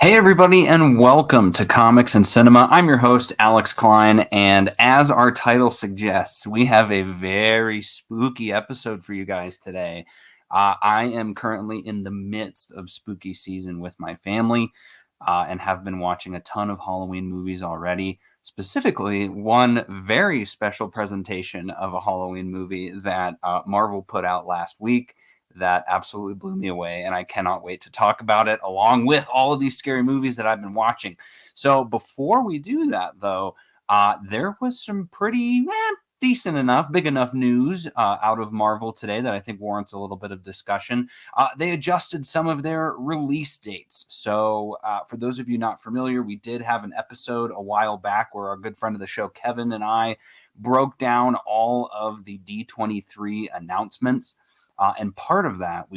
Hey, everybody, and welcome to Comics and Cinema. I'm your host, Alex Klein, and as our title suggests, we have a very spooky episode for you guys today. I am currently in the midst of spooky season with my family and have been watching a ton of Halloween movies already. Specifically, one very special presentation of a Halloween movie that Marvel put out last week that absolutely blew me away, and I cannot wait to talk about it along with all of these scary movies that I've been watching. So before we do that, though, there was some pretty decent enough, big enough news out of Marvel today that I think warrants a little bit of discussion. They adjusted some of their release dates. So for those of you not familiar, we did have an episode a while back where our good friend of the show, Kevin, and I broke down all of the D23 announcements. And part of that,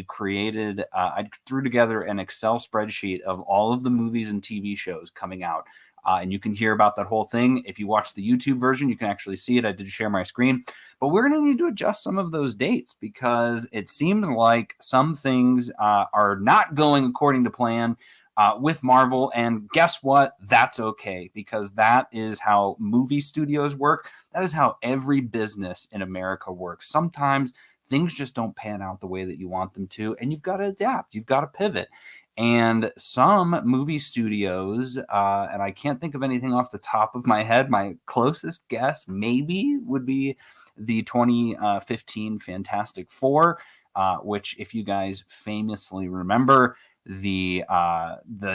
I threw together an Excel spreadsheet of all of the movies and TV shows coming out. And you can hear about that whole thing. If you watch the YouTube version, you can actually see it. I did share my screen. But we're going to need to adjust some of those dates because it seems like some things are not going according to plan with Marvel. And guess what? That's okay, because that is how movie studios work. That is how every business in America works. Sometimes things just don't pan out the way that you want them to, and you've got to adapt. You've got to pivot. And some movie studios, and I can't think of anything off the top of my head, my closest guess maybe would be the 2015 Fantastic Four, which, if you guys famously remember, the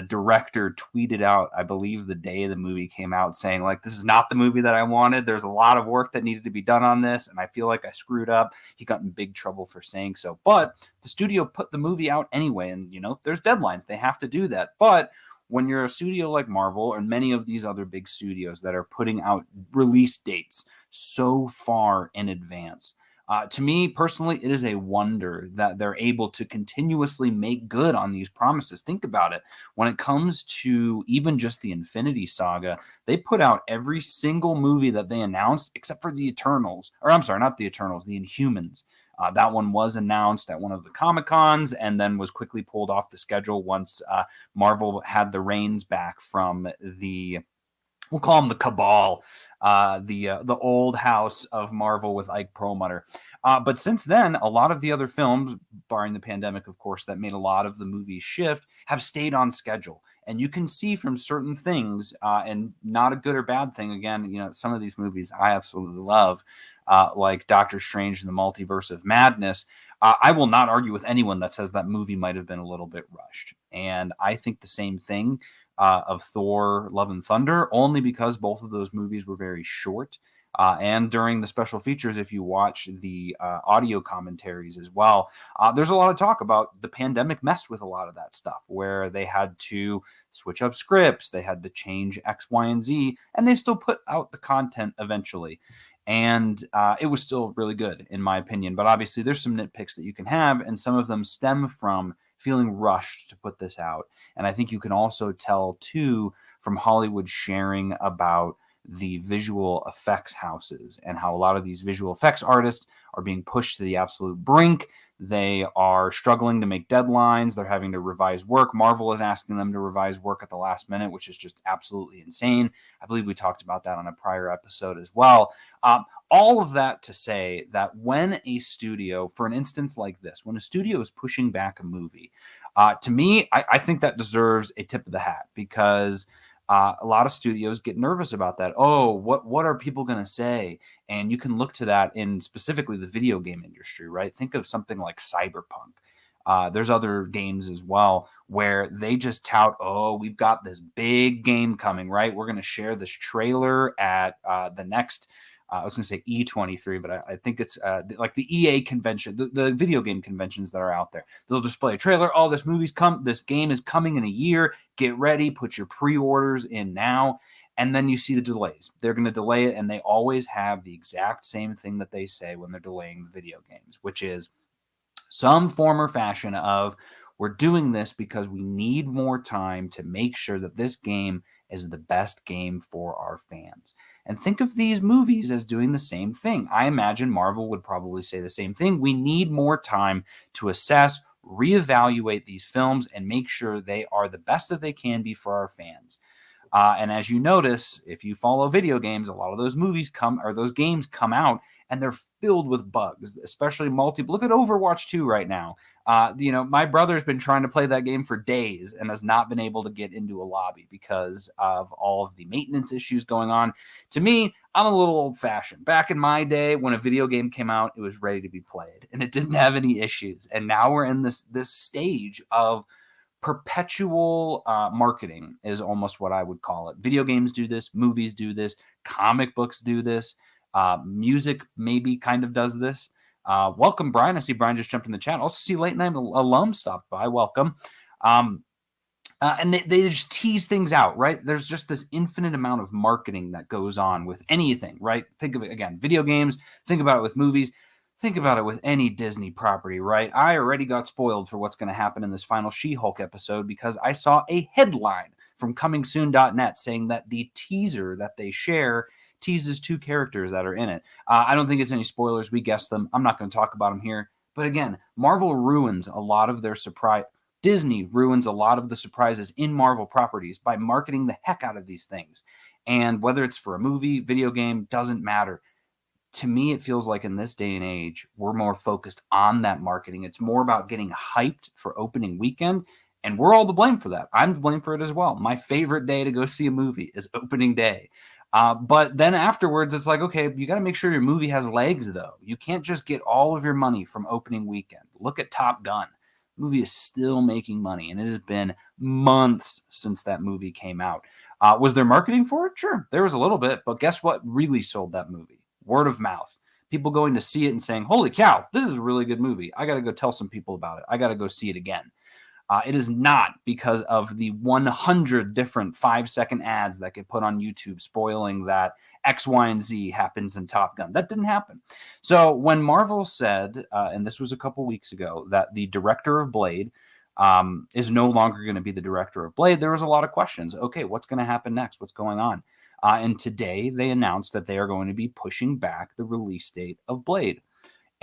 director tweeted out, I believe, the day the movie came out, saying, like, this is not the movie that I wanted. There's a lot of work that needed to be done on this, and I feel like I screwed up. He got in big trouble for saying so. But the studio put the movie out anyway, and there's deadlines. They have to do that. But when you're a studio like Marvel and many of these other big studios that are putting out release dates so far in advance, to me personally, it is a wonder that they're able to continuously make good on these promises. Think about it. When it comes to even just the Infinity Saga, they put out every single movie that they announced except for the Eternals. Or I'm sorry, not the Eternals, the Inhumans. That one was announced at one of the Comic Cons and then was quickly pulled off the schedule once Marvel had the reins back from we'll call them the Cabal, the old house of Marvel with Ike Perlmutter. But since then, a lot of the other films, barring the pandemic, of course, that made a lot of the movies shift, have stayed on schedule. And you can see from certain things, and not a good or bad thing. Again, some of these movies I absolutely love, like Doctor Strange and the Multiverse of Madness. I will not argue with anyone that says that movie might have been a little bit rushed. And I think the same thing of Thor, Love and Thunder, only because both of those movies were very short. And during the special features, if you watch the audio commentaries as well, there's a lot of talk about the pandemic messed with a lot of that stuff, where they had to switch up scripts, they had to change X, Y, and Z, and they still put out the content eventually. And it was still really good, in my opinion. But obviously, there's some nitpicks that you can have, and some of them stem from feeling rushed to put this out. And I think you can also tell, too, from Hollywood sharing about the visual effects houses and how a lot of these visual effects artists are being pushed to the absolute brink. They are struggling to make deadlines. They're having to revise work. Marvel is asking them to revise work at the last minute, which is just absolutely insane. I believe we talked about that on a prior episode as well. All of that to say that when a studio, for an instance like this, when a studio is pushing back a movie, to me, I think that deserves a tip of the hat, because a lot of studios get nervous about that. Oh, what are people going to say? And you can look to that in specifically the video game industry, right? Think of something like Cyberpunk. There's other games as well where they just tout, oh, we've got this big game coming, right? We're going to share this trailer at the next I was going to say E23, but I think it's like the EA convention, the video game conventions that are out there. They'll display a trailer. Oh, this game is coming in a year. Get ready. Put your pre-orders in now. And then you see the delays. They're going to delay it, and they always have the exact same thing that they say when they're delaying the video games, which is some form or fashion of, we're doing this because we need more time to make sure that this game is the best game for our fans. And think of these movies as doing the same thing. I imagine Marvel would probably say the same thing. We need more time to assess, reevaluate these films and make sure they are the best that they can be for our fans. And as you notice, if you follow video games, a lot of those those games come out and they're filled with bugs, especially Look at Overwatch 2 right now. My brother's been trying to play that game for days and has not been able to get into a lobby because of all of the maintenance issues going on. To me, I'm a little old-fashioned. Back in my day, when a video game came out, it was ready to be played, and it didn't have any issues. And now we're in this stage of perpetual marketing is almost what I would call it. Video games do this, movies do this, comic books do this, music maybe kind of does this. Welcome, Brian. I see Brian just jumped in the chat. Also see Late Night Alum stopped by. Welcome. And they just tease things out, right? There's just this infinite amount of marketing that goes on with anything, right? Think of it again, video games, think about it with movies. Think about it with any Disney property, right? I already got spoiled for what's going to happen in this final She-Hulk episode because I saw a headline from comingsoon.net saying that the teaser that they share teases 2 characters that are in it. I don't think it's any spoilers. We guessed them. I'm not going to talk about them here. But again, Marvel ruins a lot of their surprise. Disney ruins a lot of the surprises in Marvel properties by marketing the heck out of these things. And whether it's for a movie, video game, doesn't matter. To me, it feels like in this day and age, we're more focused on that marketing. It's more about getting hyped for opening weekend, and we're all to blame for that. I'm to blame for it as well. My favorite day to go see a movie is opening day. But then afterwards, it's like, okay, you got to make sure your movie has legs, though. You can't just get all of your money from opening weekend. Look at Top Gun. The movie is still making money, and it has been months since that movie came out. Was there marketing for it? Sure, there was a little bit, but guess what really sold that movie? Word of mouth. People going to see it and saying, holy cow, this is a really good movie. I got to go tell some people about it. I got to go see it again. It is not because of the 100 different 5-second ads that get put on YouTube spoiling that X, Y, and Z happens in Top Gun. That didn't happen. So when Marvel said, and this was a couple weeks ago, that the director of Blade is no longer going to be the director of Blade, there was a lot of questions. Okay, what's going to happen next? What's going on? And today they announced that they are going to be pushing back the release date of Blade.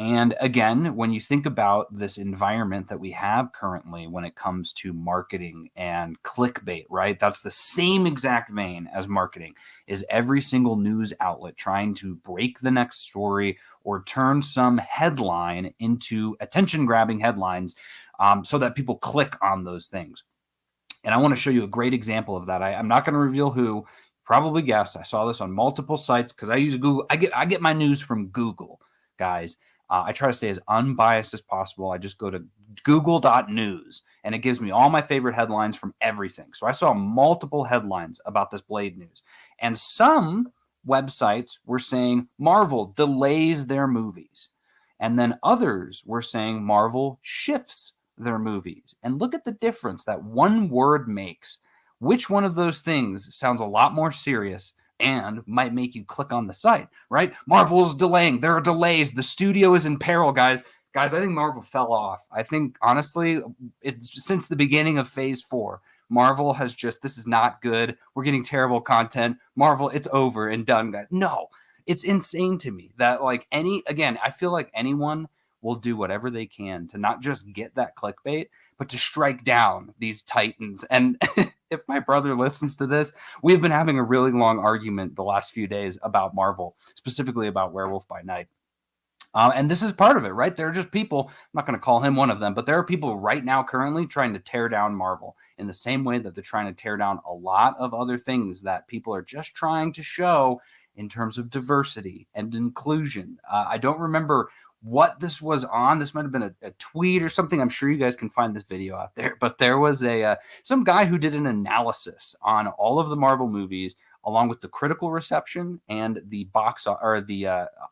And again, when you think about this environment that we have currently when it comes to marketing and clickbait, right? That's the same exact vein as marketing, is every single news outlet trying to break the next story or turn some headline into attention-grabbing headlines so that people click on those things. And I want to show you a great example of that. I'm not going to reveal who. Probably guessed. I saw this on multiple sites because I use Google. I get my news from Google, guys. I try to stay as unbiased as possible. I just go to google.news, and it gives me all my favorite headlines from everything. So I saw multiple headlines about this Blade news. And some websites were saying Marvel delays their movies. And then others were saying Marvel shifts their movies. And look at the difference that one word makes. Which one of those things sounds a lot more serious and might make you click on the site, right? Marvel's delaying. There are delays. The studio is in peril, guys. Guys, I think Marvel fell off. I think, honestly, it's since the beginning of Phase 4, Marvel has just, this is not good. We're getting terrible content. Marvel, it's over and done, guys. No, it's insane to me that, I feel like anyone will do whatever they can to not just get that clickbait, but to strike down these titans. And if my brother listens to this, we've been having a really long argument the last few days about Marvel, specifically about Werewolf by Night. And this is part of it, right? There are just people, I'm not going to call him one of them, but there are people right now currently trying to tear down Marvel in the same way that they're trying to tear down a lot of other things that people are just trying to show in terms of diversity and inclusion. I don't remember what this was on. This might have been a tweet or something. I'm sure you guys can find this video out there, but there was some guy who did an analysis on all of the Marvel movies along with the critical reception and the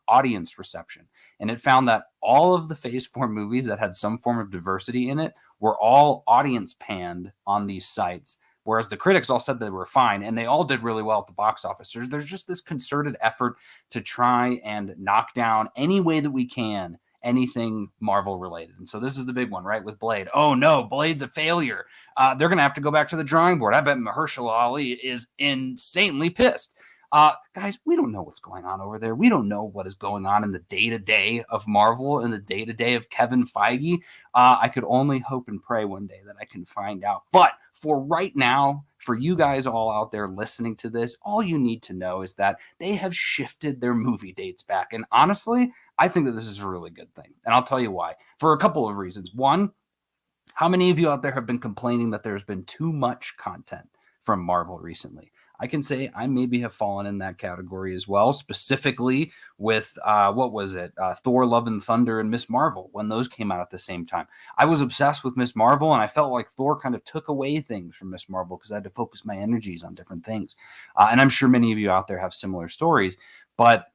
audience reception. And it found that all of the Phase 4 movies that had some form of diversity in it were all audience panned on these sites, whereas the critics all said they were fine, and they all did really well at the box office. There's just this concerted effort to try and knock down any way that we can anything Marvel related. And so this is the big one, right, with Blade. Oh, no, Blade's a failure. They're going to have to go back to the drawing board. I bet Mahershala Ali is insanely pissed. Guys, we don't know what's going on over there. We don't know what is going on in the day-to-day of Marvel and the day-to-day of Kevin Feige. I could only hope and pray one day that I can find out. But for right now, for you guys all out there listening to this, all you need to know is that they have shifted their movie dates back. And honestly, I think that this is a really good thing. And I'll tell you why. For a couple of reasons. One, how many of you out there have been complaining that there's been too much content from Marvel recently? I can say I maybe have fallen in that category as well, specifically with what was it? Thor, Love and Thunder and Miss Marvel, when those came out at the same time. I was obsessed with Miss Marvel, and I felt like Thor kind of took away things from Miss Marvel because I had to focus my energies on different things. And I'm sure many of you out there have similar stories, but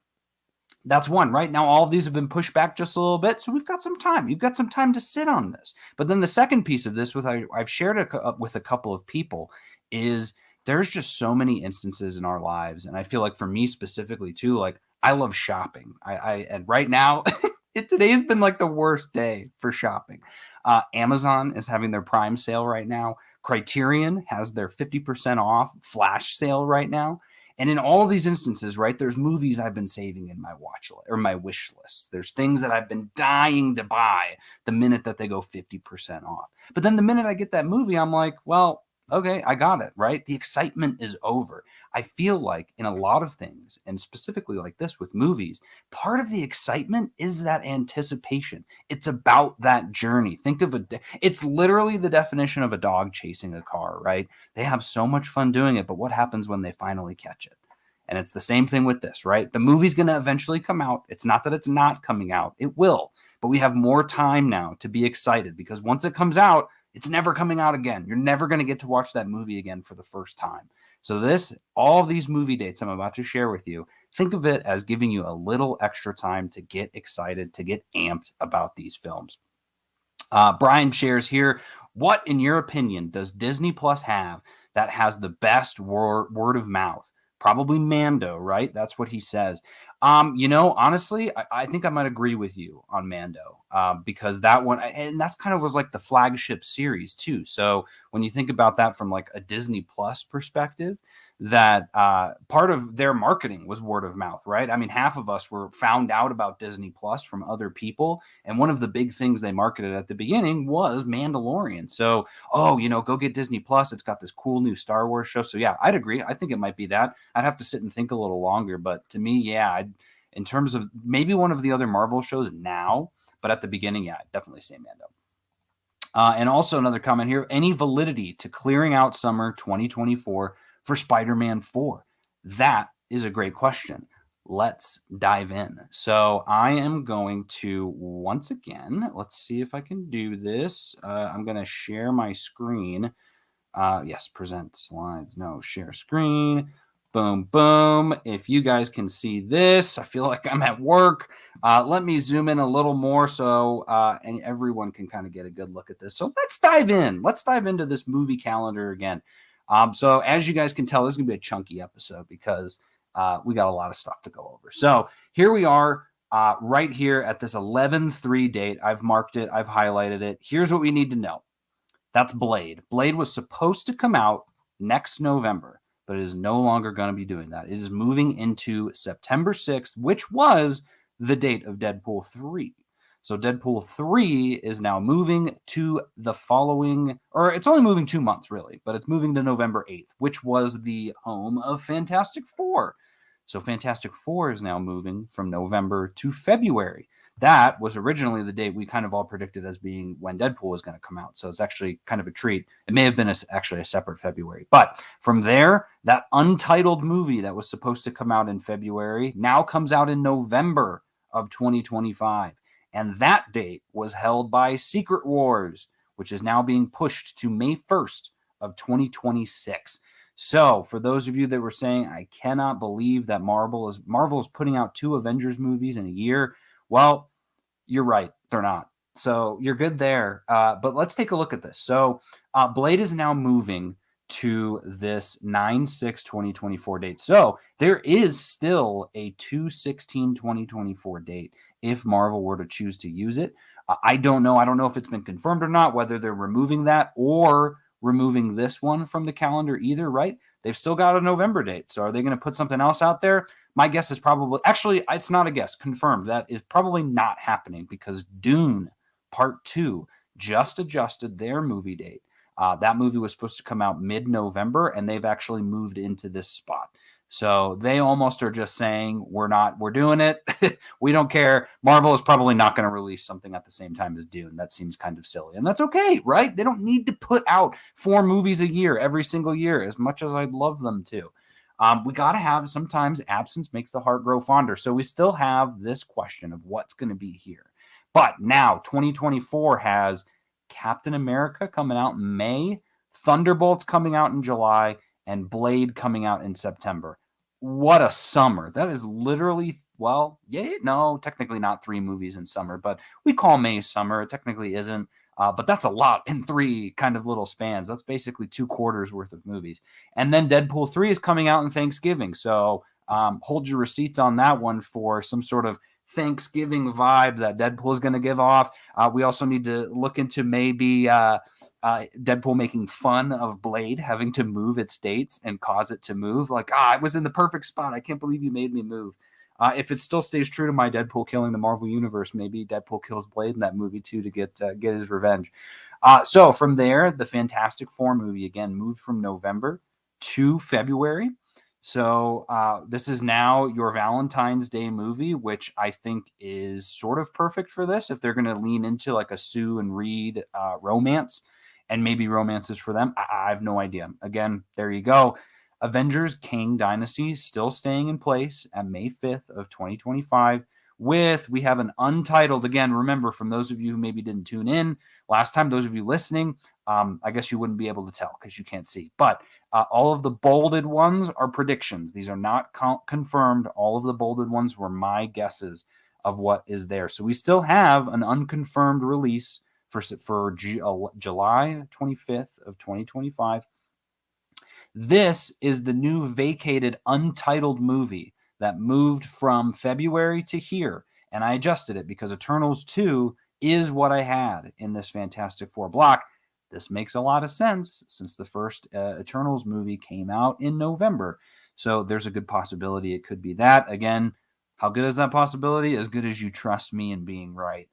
that's one. Right now, all of these have been pushed back just a little bit, so we've got some time. You've got some time to sit on this. But then the second piece of this, I've shared with a couple of people, is there's just so many instances in our lives, and I feel like for me specifically too, like I love shopping. And right now, today has been like the worst day for shopping. Amazon is having their Prime sale right now. Criterion has their 50% off flash sale right now. And in all of these instances, right, there's movies I've been saving in my watch list or my wish list. There's things that I've been dying to buy the minute that they go 50% off. But then the minute I get that movie, I'm like, well, okay, I got it, right? The excitement is over. I feel like in a lot of things, and specifically like this with movies, part of the excitement is that anticipation. It's about that journey. Think of it's literally the definition of a dog chasing a car, right? They have so much fun doing it, but what happens when they finally catch it? And it's the same thing with this, right? The movie's going to eventually come out. It's not that it's not coming out. It will. But we have more time now to be excited because once it comes out, it's never coming out again. You're never going to get to watch that movie again for the first time. So all of these movie dates I'm about to share with you, think of it as giving you a little extra time to get excited, to get amped about these films. Brian shares here, what, in your opinion, does Disney Plus have that has the best word of mouth? Probably Mando, right? That's what he says. Honestly, I think I might agree with you on Mando because that one, and that's kind of was like the flagship series too. So when you think about that from like a Disney Plus perspective, that part of their marketing was word of mouth, right? I mean, half of us were found out about Disney Plus from other people. And one of the big things they marketed at the beginning was Mandalorian. So, go get Disney Plus. It's got this cool new Star Wars show. So yeah, I'd agree. I think it might be that. I'd have to sit and think a little longer. But to me, yeah, in terms of maybe one of the other Marvel shows now, but at the beginning, yeah, I'd definitely say Mando. And also another comment here, any validity to clearing out summer 2024 for Spider-Man 4? That is a great question. Let's dive in. So I am going to, once again, let's see if I can do this. I'm going to share my screen. Yes, present slides. No, share screen. Boom, boom. If you guys can see this, I feel like I'm at work. Let me zoom in a little more so and everyone can kind of get a good look at this. So let's dive in. Let's dive into this movie calendar again. So as you guys can tell, this is going to be a chunky episode because we got a lot of stuff to go over. So here we are right here at this 11/3 date. I've marked it. I've highlighted it. Here's what we need to know. That's Blade. Blade was supposed to come out next November, but it is no longer going to be doing that. It is moving into September 6th, which was the date of Deadpool 3. So Deadpool 3 is now moving to the following, or it's only moving 2 months really, but it's moving to November 8th, which was the home of Fantastic Four. So Fantastic Four is now moving from November to February. That was originally the date we kind of all predicted as being when Deadpool was going to come out. So it's actually kind of a treat. It may have been actually a separate February. But from there, that untitled movie that was supposed to come out in February now comes out in November of 2025. And that date was held by Secret Wars, which is now being pushed to May 1st of 2026. So for those of you that were saying, I cannot believe that Marvel is putting out 2 Avengers movies in a year, well, you're right. They're not. So you're good there. But let's take a look at this. So Blade is now moving to this 9/6/2024 date. So there is still a 2/16/2024 date if Marvel were to choose to use it. I don't know. I don't know if it's been confirmed or not, whether they're removing that or removing this one from the calendar either, right? they've still got a November date. So are they going to put something else out there? My guess is probably, actually, it's not a guess, confirmed. That is probably not happening because Dune Part 2 just adjusted their movie date. That movie was supposed to come out mid-November, and they've actually moved into this spot. So they almost are just saying, we're doing it. We don't care. Marvel is probably not going to release something at the same time as Dune. That seems kind of silly. And that's okay, right? They don't need to put out 4 movies a year every single year, as much as I'd love them to. We got to have, sometimes absence makes the heart grow fonder. So we still have this question of what's going to be here. But now 2024 has Captain America coming out in May, Thunderbolts coming out in July, and Blade coming out in September. What a summer. That is literally, well, technically not 3 movies in summer, but we call May summer. It technically isn't. But that's a lot in 3 kind of little spans. That's basically 2 quarters worth of movies. And then Deadpool 3 is coming out in Thanksgiving. So hold your receipts on that one for some sort of Thanksgiving vibe that Deadpool is going to give off. We also need to look into maybe Deadpool making fun of Blade having to move its dates and cause it to move. Like, I was in the perfect spot. I can't believe you made me move. If it still stays true to my Deadpool killing the Marvel Universe, maybe Deadpool kills Blade in that movie too to get his revenge. So from there, the Fantastic Four movie again moved from November to February. So this is now your Valentine's Day movie, which I think is sort of perfect for this. If they're going to lean into like a Sue and Reed romance, and maybe romances for them, I have no idea. Again, there you go. Avengers Kang Dynasty still staying in place at May 5th of 2025 we have an untitled, again, remember, from those of you who maybe didn't tune in last time, those of you listening, I guess you wouldn't be able to tell because you can't see. But all of the bolded ones are predictions. These are not confirmed. All of the bolded ones were my guesses of what is there. So we still have an unconfirmed release for July 25th of 2025. This is the new vacated untitled movie that moved from February to here. And I adjusted it because Eternals 2 is what I had in this Fantastic Four block. This makes a lot of sense since the first Eternals movie came out in November. So there's a good possibility it could be that. Again, how good is that possibility? As good as you trust me in being right.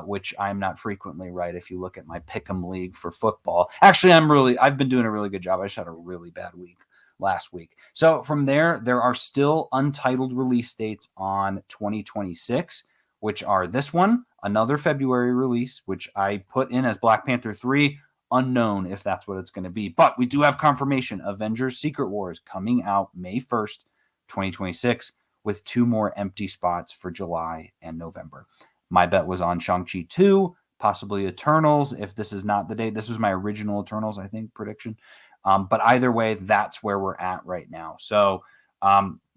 Which I'm not frequently right if you look at my Pick'em League for football. Actually, I've been doing a really good job. I just had a really bad week last week. So from there are still untitled release dates on 2026, which are this one, another February release, which I put in as Black Panther 3, unknown if that's what it's going to be. But we do have confirmation, Avengers Secret Wars coming out May 1st, 2026, with 2 more empty spots for July and November. My bet was on Shang-Chi 2, possibly Eternals, if this is not the date. This was my original Eternals, I think, prediction. But either way, that's where we're at right now. So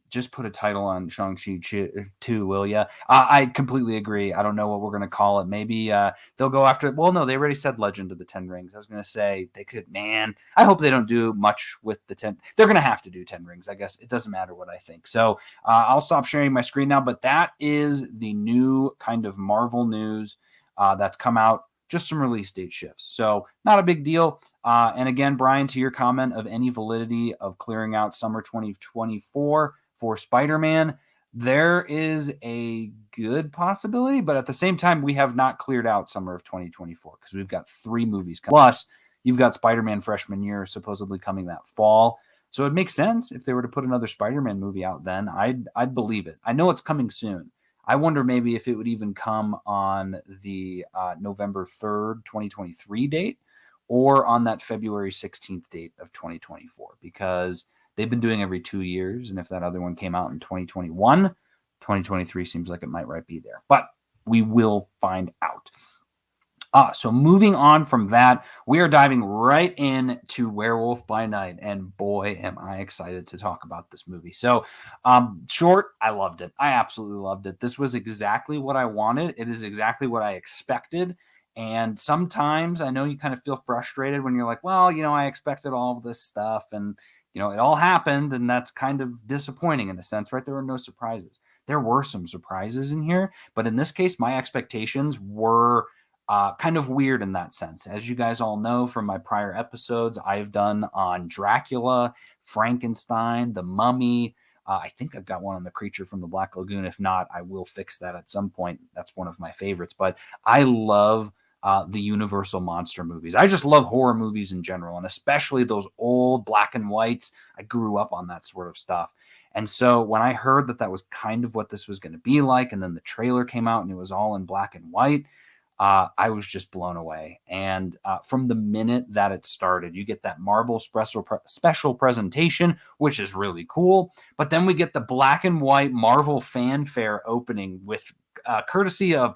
just put a title on Shang-Chi 2, will ya? I completely agree. I don't know what we're going to call it. Maybe they'll go after, well, no, they already said Legend of the Ten Rings. I was going to say they could, I hope they don't do much with the 10. They're going to have to do 10 rings, I guess. It doesn't matter what I think. So I'll stop sharing my screen now, but that is the new kind of Marvel news that's come out. Just some release date shifts. So not a big deal. And again, Brian, to your comment of any validity of clearing out summer 2024 for Spider-Man, there is a good possibility, but at the same time, we have not cleared out summer of 2024 because we've got 3 movies coming. Plus, you've got Spider-Man freshman year supposedly coming that fall. So it makes sense if they were to put another Spider-Man movie out then. I'd believe it. I know it's coming soon. I wonder maybe if it would even come on the November 3rd, 2023 date or on that February 16th date of 2024 because they've been doing every 2 years. And if that other one came out in 2021, 2023 seems like it might right be there. But we will find out. So moving on from that, we are diving right into Werewolf by Night. And boy, am I excited to talk about this movie. So short, I loved it. I absolutely loved it. This was exactly what I wanted. It is exactly what I expected. And sometimes I know you kind of feel frustrated when you're like, well, I expected all of this stuff and, it all happened. And that's kind of disappointing in a sense, right? There were no surprises. There were some surprises in here. But in this case, my expectations were kind of weird in that sense. As you guys all know from my prior episodes, I've done on Dracula, Frankenstein, the Mummy. I think I've got one on the Creature from the Black Lagoon. If not, I will fix that at some point. That's one of my favorites. But I love the Universal monster movies. I just love horror movies in general, and especially those old black and whites. I grew up on that sort of stuff. And so when I heard that that was kind of what this was going to be like, and then the trailer came out and it was all in black and white, I was just blown away. And from the minute that it started, you get that Marvel special presentation, which is really cool. But then we get the black and white Marvel fanfare opening with courtesy of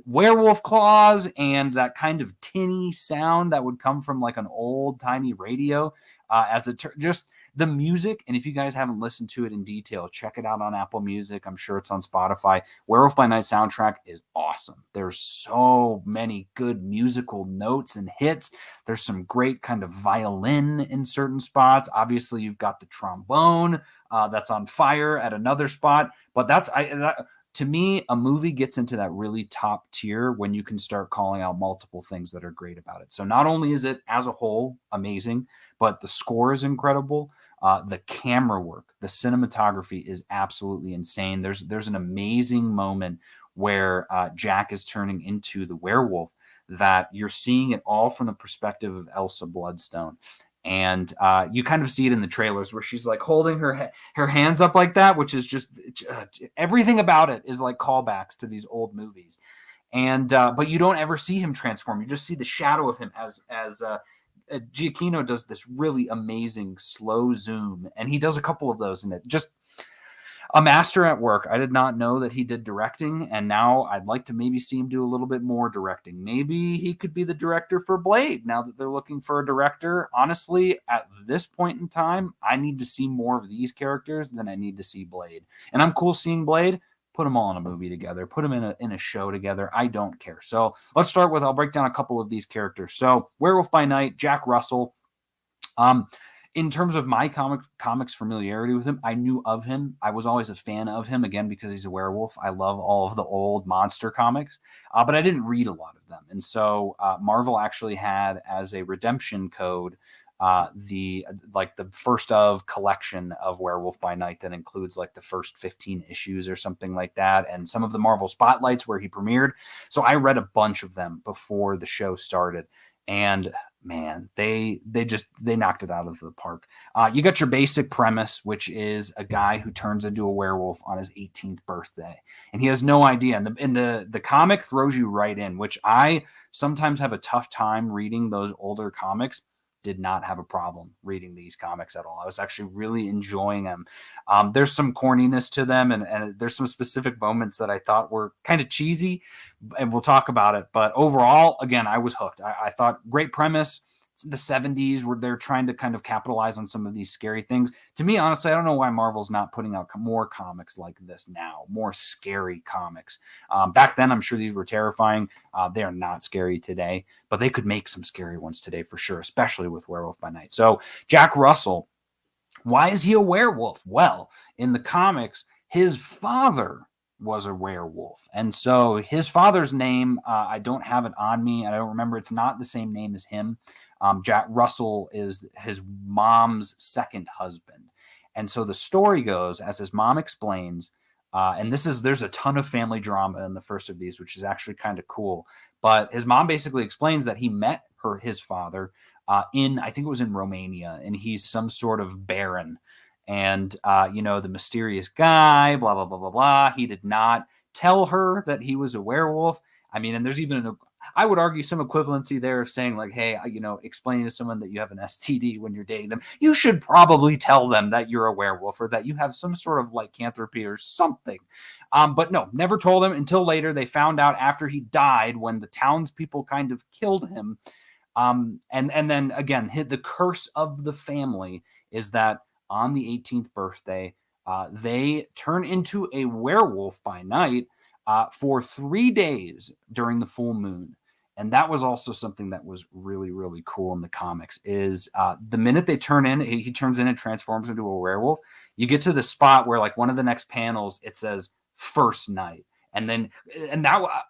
werewolf claws and that kind of tinny sound that would come from like an old timey radio as it just the music. And if you guys haven't listened to it in detail, check it out on Apple Music. I'm sure it's on Spotify. Werewolf by Night soundtrack is awesome. There's so many good musical notes and hits. There's some great kind of violin in certain spots. Obviously, you've got the trombone that's on fire at another spot. But to me, a movie gets into that really top tier when you can start calling out multiple things that are great about it. So not only is it as a whole amazing, but the score is incredible. The camera work, the cinematography is absolutely insane. There's an amazing moment where Jack is turning into the werewolf that you're seeing it all from the perspective of Elsa Bloodstone. And you kind of see it in the trailers where she's like holding her hands up like that, which is just everything about it is like callbacks to these old movies. And but you don't ever see him transform. You just see the shadow of him as Giacchino does this really amazing slow zoom, and he does a couple of those in it. Just a master at work. I did not know that he did directing, and now I'd like to maybe see him do a little bit more directing. Maybe he could be the director for Blade now that they're looking for a director. Honestly, at this point in time, I need to see more of these characters than I need to see Blade. And I'm cool seeing Blade. Put them all in a movie together. Put them in a show together. I don't care. So let's start with, I'll break down a couple of these characters. So Werewolf by Night, Jack Russell. In terms of my comics familiarity with him, I knew of him. I was always a fan of him, again, because he's a werewolf. I love all of the old monster comics, but I didn't read a lot of them. And so Marvel actually had as a redemption code the first of collection of Werewolf by Night that includes like the first 15 issues or something like that, and some of the Marvel spotlights where he premiered. So I read a bunch of them before the show started, and man, they knocked it out of the park. You got your basic premise, which is a guy who turns into a werewolf on his 18th birthday, and he has no idea. And the comic throws you right in, which I sometimes have a tough time reading those older comics. Did not have a problem reading these comics at all. I was actually really enjoying them. There's some corniness to them, and there's some specific moments that I thought were kind of cheesy, and we'll talk about it. But overall, again, I was hooked. I thought great premise. It's the 70s where they're trying to kind of capitalize on some of these scary things. To me, honestly, I don't know why Marvel's not putting out more comics like this now, more scary comics. Back then, I'm sure these were terrifying. They are not scary today, but they could make some scary ones today for sure, especially with Werewolf by Night. So Jack Russell, why is he a werewolf? Well, in the comics, his father was a werewolf. And so his father's name, I don't have it on me. I don't remember. It's not the same name as him. Jack Russell is his mom's second husband. And so the story goes, as his mom explains, and there's a ton of family drama in the first of these, which is actually kind of cool. But his mom basically explains that he met his father I think it was in Romania, and he's some sort of baron. And, the mysterious guy, blah, blah, blah, blah, blah. He did not tell her that he was a werewolf. I mean, and there's even I would argue some equivalency there of saying like, hey, explaining to someone that you have an STD when you're dating them, you should probably tell them that you're a werewolf or that you have some sort of lycanthropy or something. But no, never told him until later. They found out after he died when the townspeople kind of killed him. And then again, the curse of the family is that on the 18th birthday, they turn into a werewolf by night for 3 days during the full moon. And that was also something that was really, really cool in the comics is the minute they turn in, he turns in and transforms into a werewolf. You get to the spot where like one of the next panels, it says first night. And that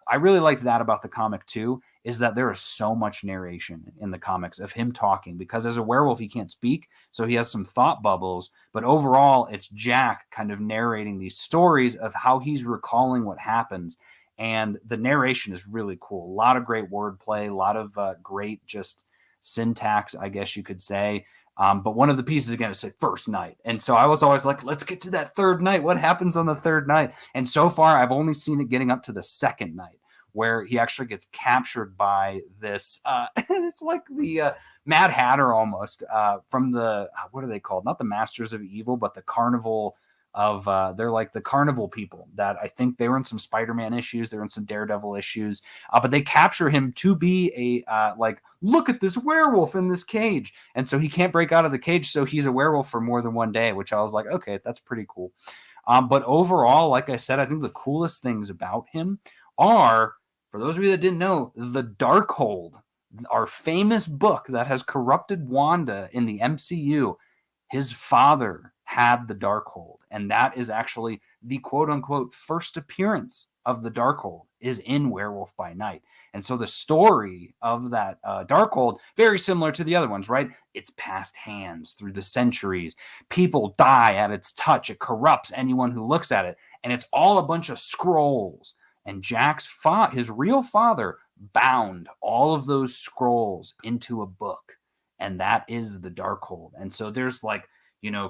I really liked that about the comic too, is that there is so much narration in the comics of him talking, because as a werewolf, he can't speak. So he has some thought bubbles, but overall, it's Jack kind of narrating these stories of how he's recalling what happens. And the narration is really cool. A lot of great wordplay, a lot of great just syntax, I guess you could say. But one of the pieces again is say first night. And so I was always like, let's get to that third night. What happens on the third night? And so far, I've only seen it getting up to the second night, where he actually gets captured by this, it's like the Mad Hatter almost, from the, what are they called? Not the Masters of Evil, but the Carnival of, they're like the Carnival people that I think they were in some Spider-Man issues. They're in some Daredevil issues, but they capture him to be a, like, look at this werewolf in this cage. And so he can't break out of the cage. So he's a werewolf for more than one day, which I was like, okay, that's pretty cool. But overall, like I said, I think the coolest things about him are, for those of you that didn't know, the Darkhold, our famous book that has corrupted Wanda in the MCU. His father had the Darkhold, and that is actually the quote-unquote first appearance of the Darkhold is in Werewolf by Night. And so the story of that Darkhold, very similar to the other ones, right? It's passed hands through the centuries. People die at its touch. It corrupts anyone who looks at it. And it's all a bunch of scrolls. And Jack's his real father bound all of those scrolls into a book. And that is the Darkhold. And so there's like,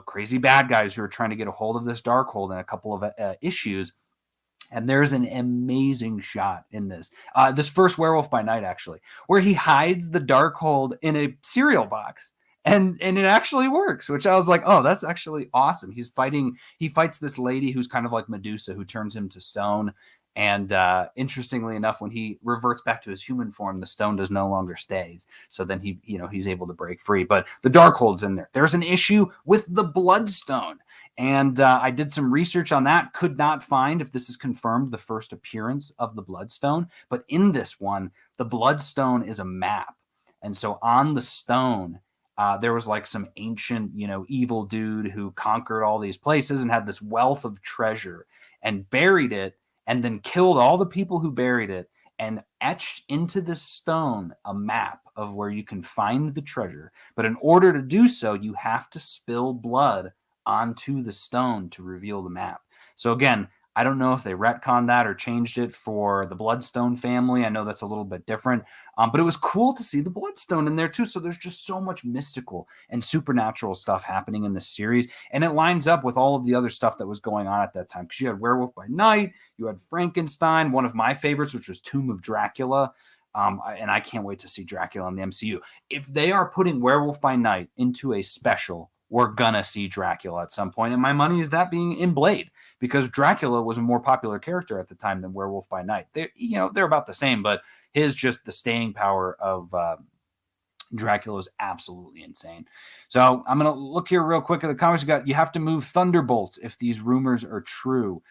crazy bad guys who are trying to get a hold of this Darkhold in a couple of issues. And there's an amazing shot in this first Werewolf by Night, actually, where he hides the Darkhold in a cereal box. And it actually works, which I was like, oh, that's actually awesome. He fights this lady who's kind of like Medusa, who turns him to stone. And interestingly enough, when he reverts back to his human form, the stone does no longer stays. So then he's able to break free. But the Darkhold's in there. There's an issue with the Bloodstone. And I did some research on that. Could not find if this is confirmed the first appearance of the Bloodstone. But in this one, the Bloodstone is a map. And so on the stone, there was like some ancient, evil dude who conquered all these places and had this wealth of treasure and buried it, and then killed all the people who buried it, and etched into this stone a map of where you can find the treasure. But in order to do so, you have to spill blood onto the stone to reveal the map. So again, I don't know if they retconned that or changed it for the Bloodstone family. I know that's a little bit different, but it was cool to see the Bloodstone in there too. So there's just so much mystical and supernatural stuff happening in this series. And it lines up with all of the other stuff that was going on at that time. Because you had Werewolf by Night, you had Frankenstein, one of my favorites, which was Tomb of Dracula. And I can't wait to see Dracula in the MCU. If they are putting Werewolf by Night into a special, we're gonna see Dracula at some point. And my money is that being in Blade, because Dracula was a more popular character at the time than Werewolf by Night. They're about the same, but the staying power of Dracula is absolutely insane. So I'm gonna look here real quick at the comics. You have to move thunderbolts if these rumors are true,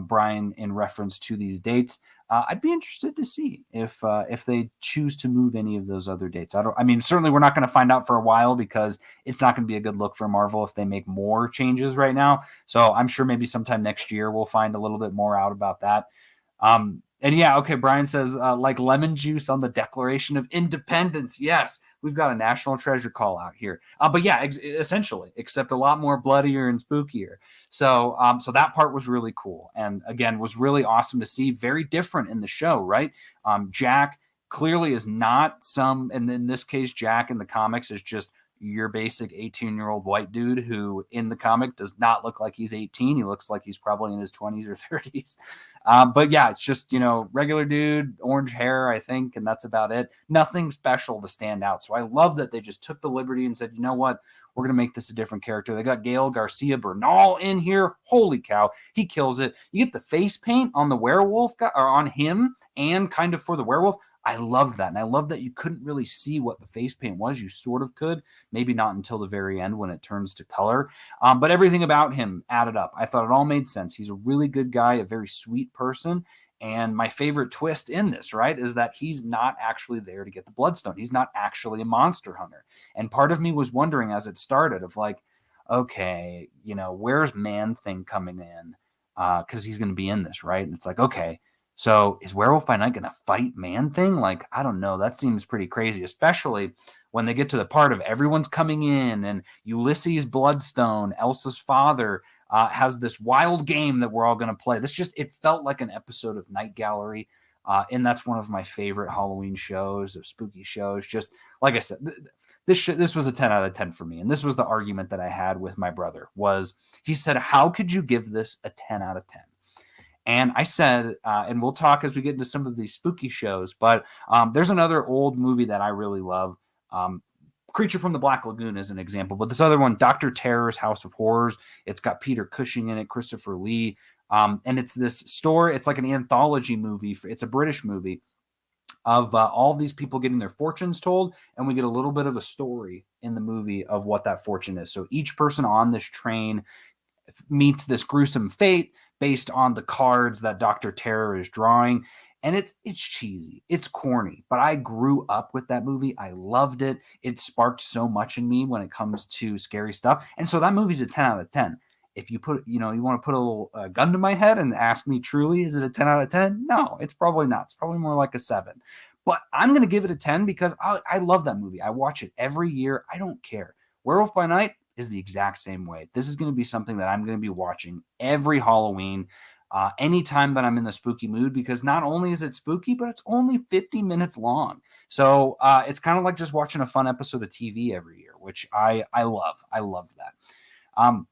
Brian, in reference to these dates. I'd be interested to see if they choose to move any of those other dates. Certainly we're not going to find out for a while, because it's not going to be a good look for Marvel if they make more changes right now. So I'm sure maybe sometime next year we'll find a little bit more out about that. And yeah, okay, Brian says, like lemon juice on the Declaration of Independence. Yes, we've got a national treasure call out here. But yeah, essentially, except a lot more bloodier and spookier. So that part was really cool. And again, was really awesome to see. Very different in the show, right? Jack clearly is not and in this case, Jack in the comics is just your basic 18-year-old white dude who in the comic does not look like he's 18. He looks like he's probably in his 20s or 30s. But yeah, it's just, regular dude, orange hair, I think, and that's about it. Nothing special to stand out. So I love that they just took the liberty and said, you know what? We're going to make this a different character. They got Gael Garcia Bernal in here. Holy cow. He kills it. You get the face paint on the werewolf guy, or on him, and kind of for the werewolf. I love that. And I love that you couldn't really see what the face paint was. You sort of could, maybe not until the very end when it turns to color. But everything about him added up. I thought it all made sense. He's a really good guy, a very sweet person. And my favorite twist in this, right, is that he's not actually there to get the Bloodstone. He's not actually a monster hunter. And part of me was wondering as it started of like, okay, where's Man-Thing coming in? Because he's going to be in this, right? And it's like, okay, So is Werewolf by Night going to fight Man-Thing? Like, I don't know. That seems pretty crazy, especially when they get to the part of everyone's coming in and Ulysses Bloodstone, Elsa's father, has this wild game that we're all going to play. It felt like an episode of Night Gallery. And that's one of my favorite Halloween shows, of spooky shows. Just like I said, this was a 10 out of 10 for me. And this was the argument that I had with my brother was he said, how could you give this a 10 out of 10? And I said, and we'll talk as we get into some of these spooky shows, but there's another old movie that I really love. Creature from the Black Lagoon is an example, but this other one, Dr. Terror's House of Horrors, it's got Peter Cushing in it, Christopher Lee, and it's this story. It's like an anthology movie. It's a British movie of all of these people getting their fortunes told, and we get a little bit of a story in the movie of what that fortune is. So each person on this train meets this gruesome fate based on the cards that Dr. Terror is drawing. And it's cheesy. It's corny. But I grew up with that movie. I loved it. It sparked so much in me when it comes to scary stuff. And so that movie's a 10 out of 10. If you put, you want to put a little gun to my head and ask me truly, is it a 10 out of 10? No, it's probably not. It's probably more like a 7. But I'm going to give it a 10 because I love that movie. I watch it every year. I don't care. Werewolf by Night is the exact same way. This is going to be something that I'm going to be watching every Halloween, anytime that I'm in the spooky mood, because not only is it spooky, but it's only 50 minutes long. So it's kind of like just watching a fun episode of TV every year, which I love. I love that.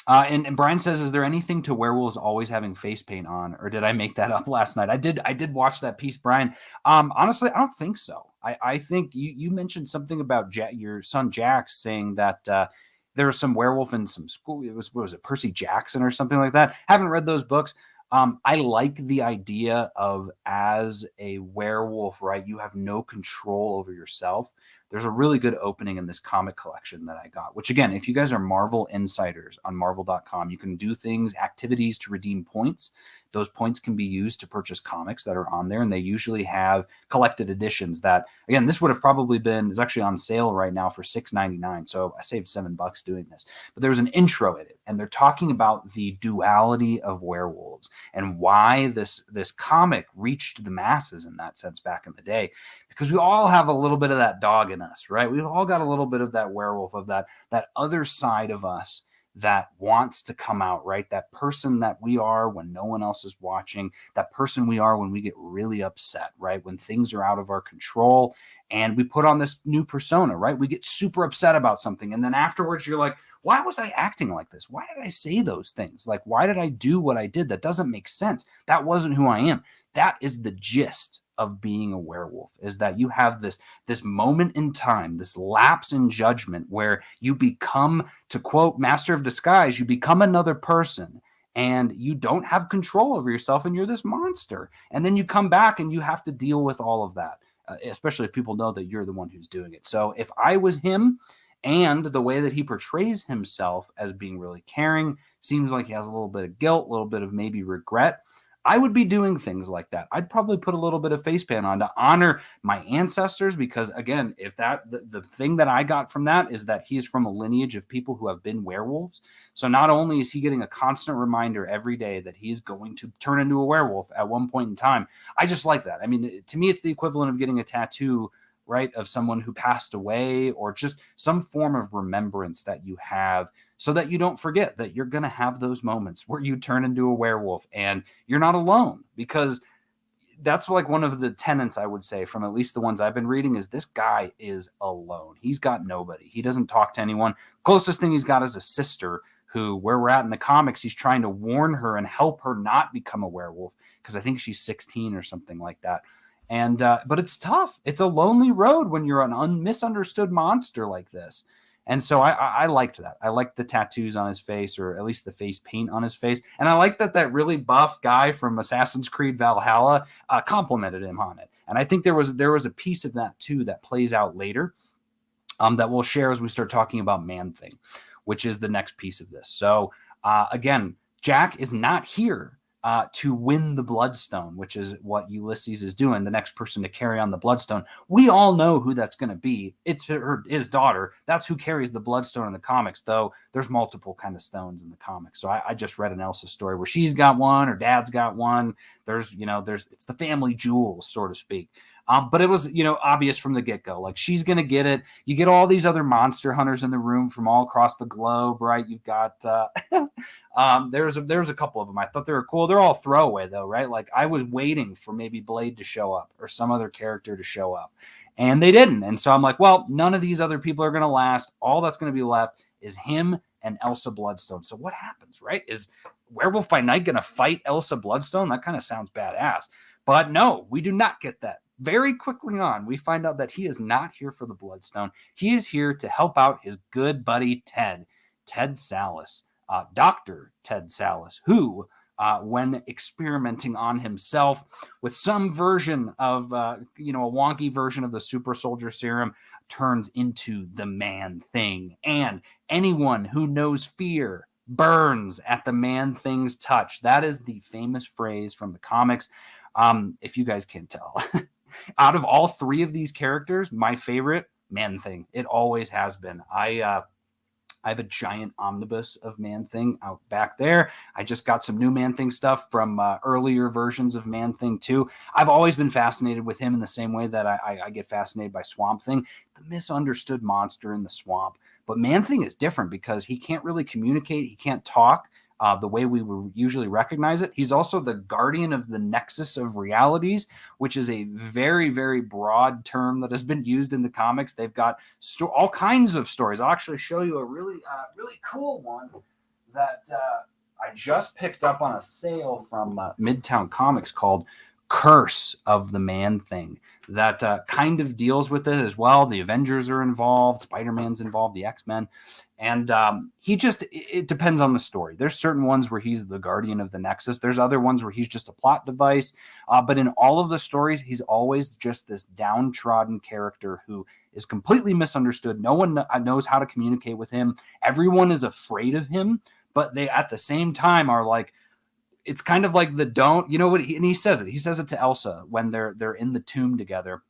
And Brian says, is there anything to werewolves always having face paint on, or did I make that up last night? I did watch that piece, Brian. Honestly, I don't think so. I think you mentioned something about your son Jack saying that there was some werewolf in some school. What was it, Percy Jackson or something like that? Haven't read those books. I like the idea of, as a werewolf, right? You have no control over yourself. There's a really good opening in this comic collection that I got, which, again, if you guys are Marvel insiders on marvel.com, you can do activities to redeem points. Those points can be used to purchase comics that are on there, and they usually have collected editions that, again, this would have probably been, is actually on sale right now for $6.99. So I saved $7 doing this. But there was an intro in it, and they're talking about the duality of werewolves and why this comic reached the masses in that sense back in the day. Because we all have a little bit of that dog in us, right? We've all got a little bit of that werewolf, of that other side of us that wants to come out, right? That person that we are when no one else is watching, that person we are when we get really upset, right? When things are out of our control and we put on this new persona, right? We get super upset about something. And then afterwards you're like, why was I acting like this? Why did I say those things? Like, why did I do what I did? That doesn't make sense. That wasn't who I am. That is the gist of being a werewolf, is that you have this moment in time, this lapse in judgment, where you become, to quote Master of Disguise, you become another person and you don't have control over yourself and you're this monster. And then you come back and you have to deal with all of that, especially if people know that you're the one who's doing it. So if I was him, and the way that he portrays himself as being really caring, seems like he has a little bit of guilt, a little bit of maybe regret, I would be doing things like that. I'd probably put a little bit of face paint on to honor my ancestors, because, again, if the thing that I got from that is that he's from a lineage of people who have been werewolves. So not only is he getting a constant reminder every day that he's going to turn into a werewolf at one point in time, I just like that. I mean, to me, it's the equivalent of getting a tattoo, right, of someone who passed away, or just some form of remembrance that you have, so that you don't forget that you're going to have those moments where you turn into a werewolf and you're not alone. Because that's like one of the tenets, I would say, from at least the ones I've been reading, is this guy is alone. He's got nobody. He doesn't talk to anyone. Closest thing he's got is a sister who, where we're at in the comics, he's trying to warn her and help her not become a werewolf, because I think she's 16 or something like that. And but it's tough. It's a lonely road when you're an misunderstood monster like this. And so I liked that. I liked the tattoos on his face, or at least the face paint on his face. And I liked that really buff guy from Assassin's Creed Valhalla complimented him on it. And I think there was a piece of that too that plays out later, that we'll share as we start talking about Man-Thing, which is the next piece of this. So again, Jack is not here to win the Bloodstone, which is what Ulysses is doing, the next person to carry on the Bloodstone. We all know who that's going to be. It's his daughter. That's who carries the Bloodstone in the comics, though there's multiple kind of stones in the comics. So I just read an Elsa story where she's got one, her dad's got one. It's the family jewels, so to speak. But it was, obvious from the get-go. Like, she's going to get it. You get all these other monster hunters in the room from all across the globe, right? You've got there's a couple of them. I thought they were cool. They're all throwaway, though, right? Like, I was waiting for maybe Blade to show up or some other character to show up, and they didn't. And so I'm like, well, none of these other people are going to last. All that's going to be left is him and Elsa Bloodstone. So what happens, right? Is Werewolf by Night going to fight Elsa Bloodstone? That kind of sounds badass. But no, we do not get that. Very quickly on, we find out that he is not here for the Bloodstone. He is here to help out his good buddy Ted Sallis, Dr. Ted Sallis, who, when experimenting on himself with some version of, a wonky version of the super soldier serum, turns into the Man-Thing. And anyone who knows fear burns at the Man-Thing's touch. That is the famous phrase from the comics. If you guys can't tell. Out of all three of these characters, my favorite, Man-Thing. It always has been. I have a giant omnibus of Man-Thing out back there. I just got some new Man-Thing stuff from earlier versions of Man-Thing too. I've always been fascinated with him in the same way that I get fascinated by Swamp Thing, the misunderstood monster in the swamp. But Man-Thing is different because he can't really communicate. He can't talk the way we would usually recognize it. He's also the guardian of the nexus of realities, which is a very, very broad term that has been used in the comics. They've got all kinds of stories. I'll actually show you a really cool one that I just picked up on a sale from Midtown Comics called Curse of the Man-Thing, that kind of deals with it as well. The Avengers are involved, Spider-Man's involved, the X-Men, and it depends on the story. There's certain ones where he's the guardian of the Nexus. There's other ones where he's just a plot device. But in all of the stories, he's always just this downtrodden character who is completely misunderstood. No one knows how to communicate with him. Everyone is afraid of him, but they at the same time are like, it's kind of like and he says it to Elsa when they're in the tomb together.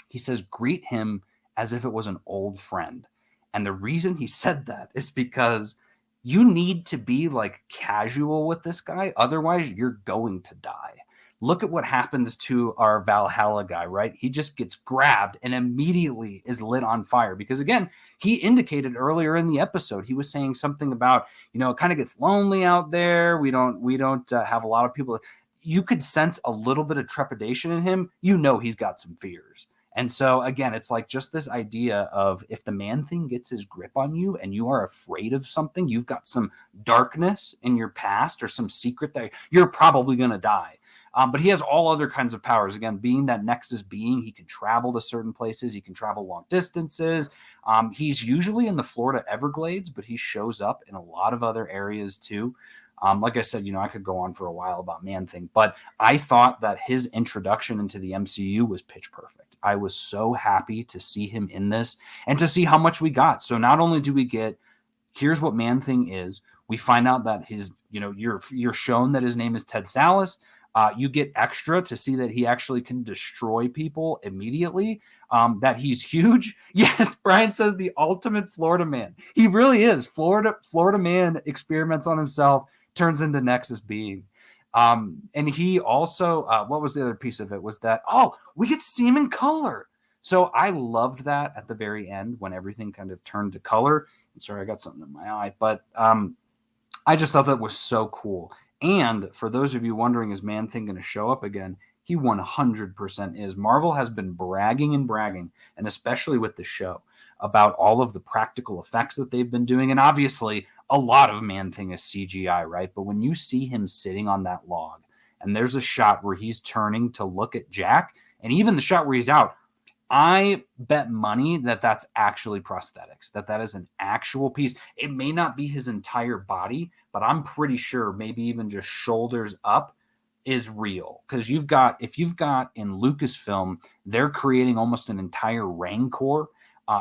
He says, greet him as if it was an old friend. And the reason he said that is because you need to be like casual with this guy. Otherwise you're going to die. Look at what happens to our Valhalla guy, right? He just gets grabbed and immediately is lit on fire because, again, he indicated earlier in the episode, he was saying something about, it kind of gets lonely out there. We don't have a lot of people. You could sense a little bit of trepidation in him. He's got some fears. And so, again, it's like just this idea of if the Man-Thing gets his grip on you and you are afraid of something, you've got some darkness in your past or some secret that you're probably going to die. But he has all other kinds of powers. Again, being that Nexus being, he can travel to certain places. He can travel long distances. He's usually in the Florida Everglades, but he shows up in a lot of other areas too. Like I said, I could go on for a while about Man-Thing, but I thought that his introduction into the MCU was pitch perfect. I was so happy to see him in this and to see how much we got. So not only do we get, here's what Man-Thing is, we find out that you're shown that his name is Ted Sallis. You get extra to see that he actually can destroy people immediately, that he's huge. Yes, Brian says the ultimate Florida man. He really is. Florida man experiments on himself, turns into Nexus being. And he also, what was the other piece of it was that, we get to see him in color. So I loved that at the very end when everything kind of turned to color. Sorry, I got something in my eye, but I just thought that was so cool. And for those of you wondering, is Man-Thing going to show up again? He 100% is. Marvel has been bragging, and especially with the show, about all of the practical effects that they've been doing. And obviously, a lot of Man-Thing is CGI, right? But when you see him sitting on that log, and there's a shot where he's turning to look at Jack, and even the shot where he's out, I bet money that that's actually prosthetics, that is an actual piece. It may not be his entire body, but I'm pretty sure maybe even just shoulders up is real. Because if you've got in Lucasfilm, they're creating almost an entire Rancor.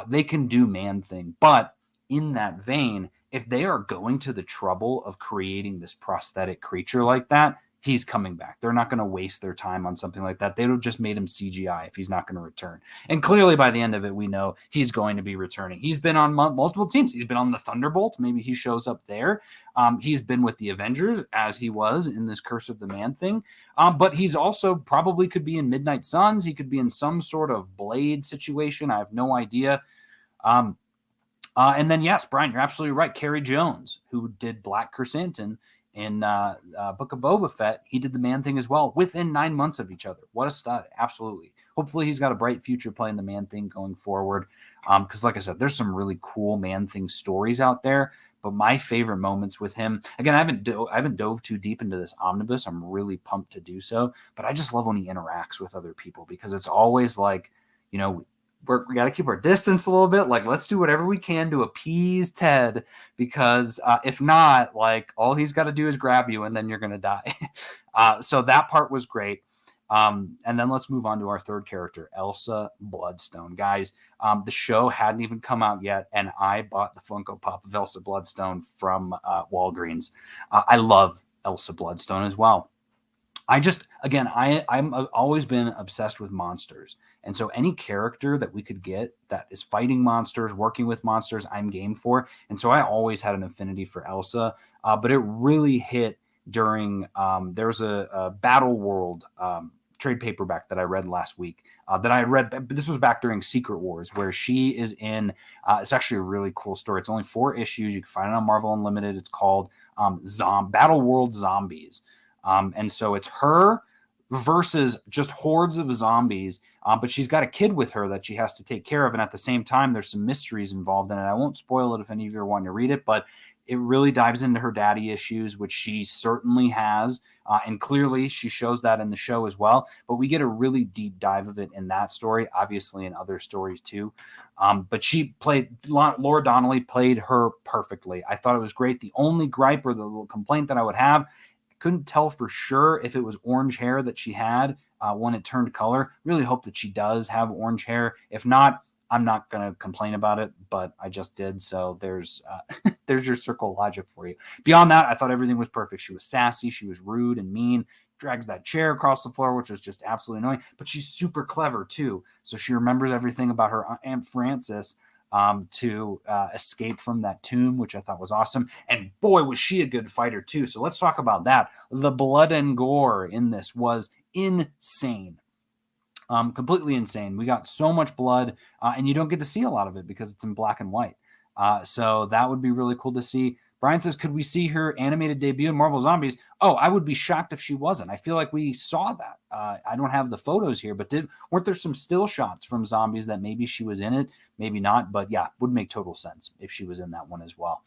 They can do Man-Thing. But in that vein, if they are going to the trouble of creating this prosthetic creature like that, he's coming back. They're not going to waste their time on something like that. They would have just made him CGI if he's not going to return. And clearly by the end of it, we know he's going to be returning. He's been on multiple teams. He's been on the Thunderbolts. Maybe he shows up there. He's been with the Avengers, as he was in this Curse of the Man thing. But he's also probably could be in Midnight Suns. He could be in some sort of Blade situation. I have no idea. And then, yes, Brian, you're absolutely right. Carrie Jones, who did Black Chrysanthemum in Book of Boba Fett, he did the Man-Thing as well within 9 months of each other. What a stud. Absolutely. Hopefully he's got a bright future playing the Man-Thing going forward. Because like I said, there's some really cool Man-Thing stories out there. But my favorite moments with him, again, I haven't dove too deep into this omnibus. I'm really pumped to do so. But I just love when he interacts with other people, because it's always like, we got to keep our distance a little bit. Like, let's do whatever we can to appease Ted, because if not, like, all he's got to do is grab you and then you're going to die. So that part was great. And then let's move on to our third character, Elsa Bloodstone. Guys, the show hadn't even come out yet, and I bought the Funko Pop of Elsa Bloodstone from Walgreens. I love Elsa Bloodstone as well. I'm always been obsessed with monsters. And so any character that we could get that is fighting monsters, working with monsters, I'm game for. And so I always had an affinity for Elsa, but it really hit during, there was a Battle World trade paperback that I read last week this was back during Secret Wars, where she is in, it's actually a really cool story. It's only 4 issues. You can find it on Marvel Unlimited. It's called Battle World Zombies. And so it's her versus just hordes of zombies, but she's got a kid with her that she has to take care of. And at the same time, there's some mysteries involved in it. I won't spoil it if any of you are wanting to read it, but it really dives into her daddy issues, which she certainly has. And clearly she shows that in the show as well. But we get a really deep dive of it in that story, obviously in other stories too. But Laura Donnelly played her perfectly. I thought it was great. The only gripe or the little complaint that I would have, couldn't tell for sure if it was orange hair that she had when it turned color. Really hope that she does have orange hair. If not, I'm not going to complain about it, but I just did. So there's your circle of logic for you. Beyond that, I thought everything was perfect. She was sassy. She was rude and mean. Drags that chair across the floor, which was just absolutely annoying. But she's super clever, too. So she remembers everything about her Aunt Frances to escape from that tomb, which I thought was awesome. And boy, was she a good fighter, too. So let's talk about that. The blood and gore in this was insane. Completely insane. We got so much blood, and you don't get to see a lot of it because it's in black and white. So that would be really cool to see. Brian says, could we see her animated debut in Marvel Zombies? Oh, I would be shocked if she wasn't. I feel like we saw that. I don't have the photos here, but weren't there some still shots from Zombies that maybe she was in it? Maybe not, but yeah, would make total sense if she was in that one as well.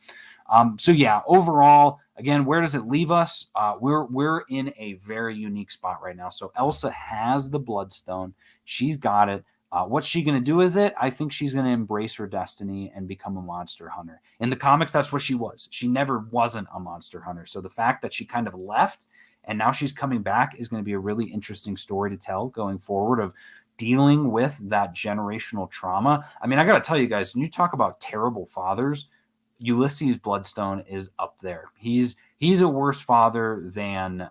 So yeah, overall, again, where does it leave us? We're in a very unique spot right now. So Elsa has the Bloodstone. She's got it. What's she going to do with it? I think she's going to embrace her destiny and become a monster hunter. In the comics, that's what she was. She never wasn't a monster hunter. So the fact that she kind of left and now she's coming back is going to be a really interesting story to tell going forward of dealing with that generational trauma. I mean, I got to tell you guys, when you talk about terrible fathers, Ulysses Bloodstone is up there. He's a worse father than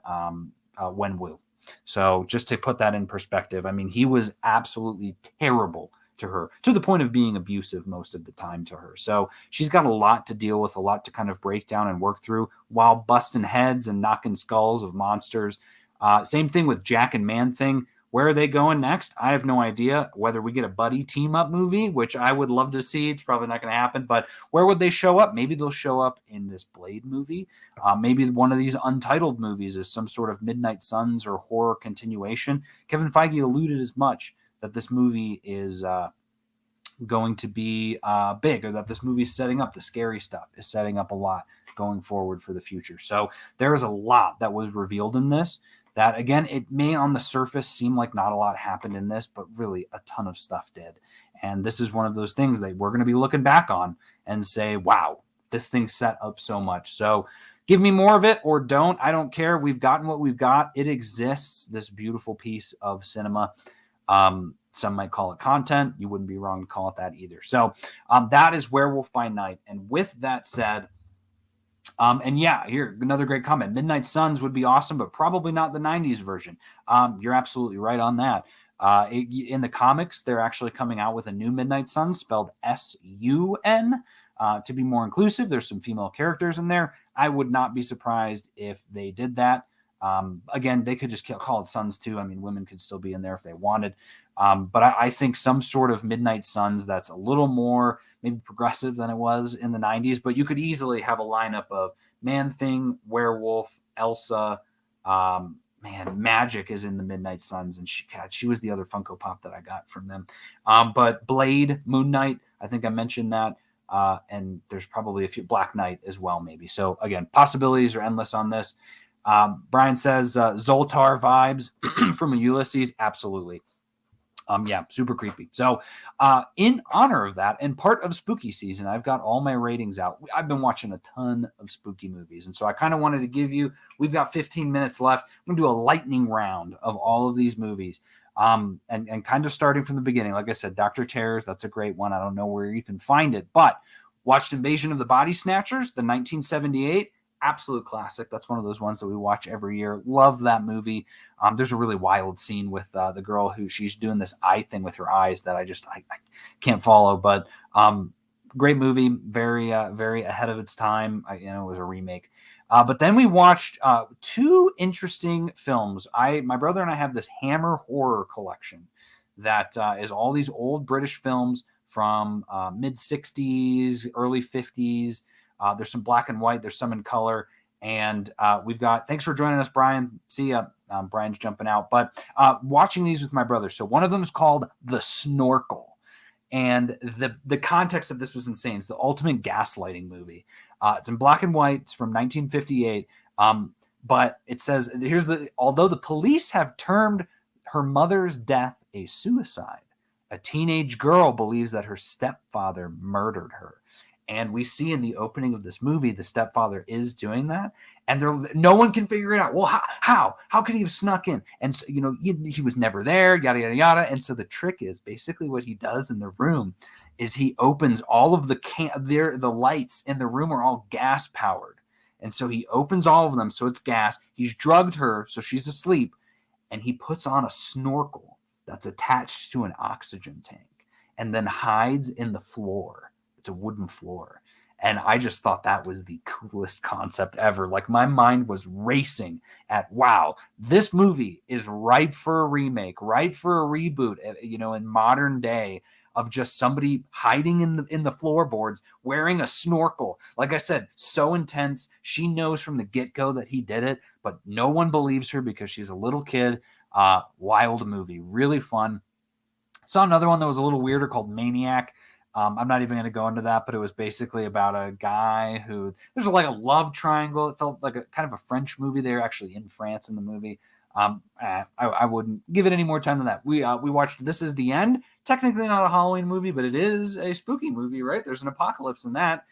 Wenwu. So just to put that in perspective, I mean, he was absolutely terrible to her, to the point of being abusive most of the time to her. So she's got a lot to deal with, a lot to kind of break down and work through while busting heads and knocking skulls of monsters. Same thing with Jack and Man-Thing. Where are they going next? I have no idea. Whether we get a buddy team-up movie, which I would love to see. It's probably not going to happen, but where would they show up? Maybe they'll show up in this Blade movie. Maybe one of these Untitled movies is some sort of Midnight Suns or horror continuation. Kevin Feige alluded as much that this movie is going to be big, or that this movie is setting up, the scary stuff is setting up a lot going forward for the future. So there is a lot that was revealed in this. That, again, it may on the surface seem like not a lot happened in this, but really a ton of stuff did. And this is one of those things that we're going to be looking back on and say, wow, this thing set up so much. So give me more of it or don't. I don't care. We've gotten what we've got. It exists, this beautiful piece of cinema. Some might call it content. You wouldn't be wrong to call it that either. So that is Werewolf by Night. And with that said, And yeah, here, another great comment. Midnight Suns would be awesome, but probably not the 90s version. You're absolutely right on that. In the comics, they're actually coming out with a new Midnight Suns spelled S-U-N. To be more inclusive, there's some female characters in there. I would not be surprised if they did that. Again, they could just call it Suns too. I mean, women could still be in there if they wanted. But I think some sort of Midnight Suns that's a little more maybe progressive than it was in the 90s, but you could easily have a lineup of Man-Thing, Werewolf, Elsa, Magic is in the Midnight Suns, and she was the other Funko Pop that I got from them. But Blade, Moon Knight, I think I mentioned that, and there's probably a few Black Knight as well, maybe. So again, possibilities are endless on this. Brian says Zoltar vibes from Ulysses, absolutely. Yeah, super creepy. So, in honor of that, and part of spooky season, I've got all my ratings out. I've been watching a ton of spooky movies, and so I kind of wanted to give you. We've got 15 minutes left. I'm gonna do a lightning round of all of these movies, and kind of starting from the beginning. Like I said, Doctor Terrors, that's a great one. I don't know where you can find it, but watched Invasion of the Body Snatchers, the 1978. Absolute classic. That's one of those ones that we watch every year. Love that movie. There's a really wild scene with the girl who she's doing this eye thing with her eyes that I can't follow. But great movie, very ahead of its time. It was a remake. But then we watched two interesting films. My brother and I have this Hammer horror collection that is all these old British films from mid 60s, early 50s. There's some black and white. There's some in color. And we've got, thanks for joining us, Brian. See ya. Brian's jumping out. But watching these with my brother. So one of them is called The Snorkel. And the context of this was insane. It's the ultimate gaslighting movie. It's in black and white. It's from 1958. But it says, although the police have termed her mother's death a suicide, a teenage girl believes that her stepfather murdered her. And we see in the opening of this movie, the stepfather is doing that. And no one can figure it out. Well, how could he have snuck in? And so, he was never there, yada, yada, yada. And so the trick is basically what he does in the room is he opens all of the lights in the room are all gas powered. And so he opens all of them. So it's gas. He's drugged her. So she's asleep. And he puts on a snorkel that's attached to an oxygen tank and then hides in the floor. It's a wooden floor. And I just thought that was the coolest concept ever. Like my mind was racing at, wow, this movie is ripe for a remake, ripe for a reboot, in modern day of just somebody hiding in the floorboards wearing a snorkel. Like I said, so intense. She knows from the get-go that he did it, but no one believes her because she's a little kid. Wild movie, really fun. Saw another one that was a little weirder called Maniac. I'm not even going to go into that, but it was basically about a guy who there's like a love triangle. It felt like a kind of a French movie. They're actually in France in the movie. I wouldn't give it any more time than that. We watched This Is the End. Technically not a Halloween movie, but it is a spooky movie, right? There's an apocalypse in that.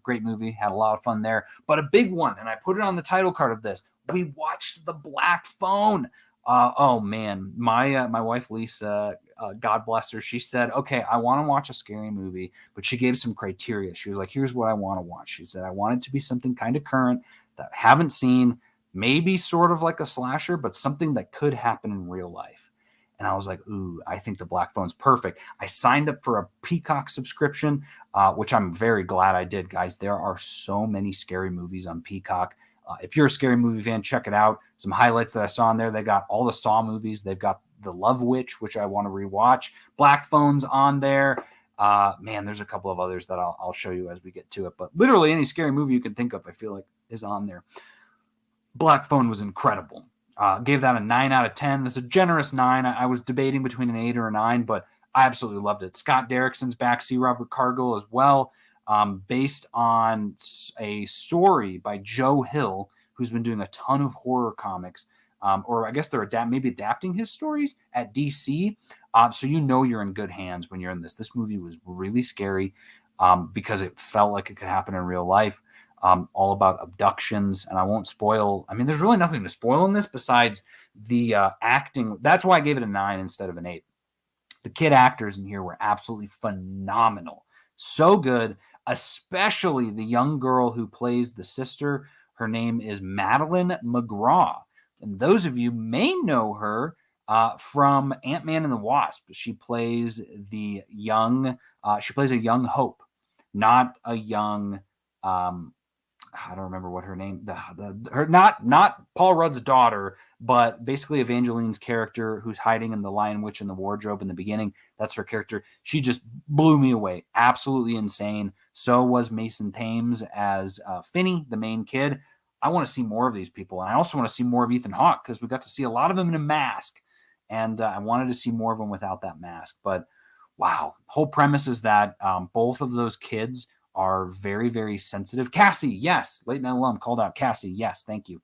Great movie. Had a lot of fun there. But a big one, and I put it on the title card of this. We watched The Black Phone. Oh man, my wife Lisa, God bless her, she said, okay, I want to watch a scary movie, but she gave some criteria. She was like, here's what I want to watch. She said, I want it to be something kind of current that I haven't seen, maybe sort of like a slasher, but something that could happen in real life. And I was like, ooh, I think The Black Phone's perfect. I signed up for a Peacock subscription, which I'm very glad I did, guys. There are so many scary movies on Peacock. If you're a scary movie fan, check it out. Some highlights that I saw in there. They got all the Saw movies. They've got The Love Witch, which I want to rewatch. Black Phone's on there. Man, there's a couple of others that I'll show you as we get to it. But literally any scary movie you can think of, I feel like, is on there. Black Phone was incredible. Gave that a 9 out of 10. That's a generous 9. I was debating between an 8 or a 9, but I absolutely loved it. Scott Derrickson's back. See Robert Cargill as well. Based on a story by Joe Hill, who's been doing a ton of horror comics, or I guess they're adapting his stories at DC. So you're in good hands when you're in this. This movie was really scary because it felt like it could happen in real life. All about abductions, and I won't spoil. I mean, there's really nothing to spoil in this besides the acting. That's why I gave it a 9 instead of an 8. The kid actors in here were absolutely phenomenal. So good. especially the young girl who plays the sister. Her name is Madeline McGraw. And those of you may know her from Ant-Man and the Wasp. She plays a young Hope, not a young I don't remember what her name. Her not Paul Rudd's daughter, but basically Evangeline's character, who's hiding in the Lion Witch in the wardrobe in the beginning. That's her character. She just blew me away. Absolutely insane. So was Mason Thames as Finney, the main kid. I want to see more of these people, and I also want to see more of Ethan Hawke because we got to see a lot of them in a mask, and I wanted to see more of them without that mask. But wow, whole premise is that both of those kids are very, very sensitive. Cassie, yes. Late night alum called out Cassie. Yes, thank you.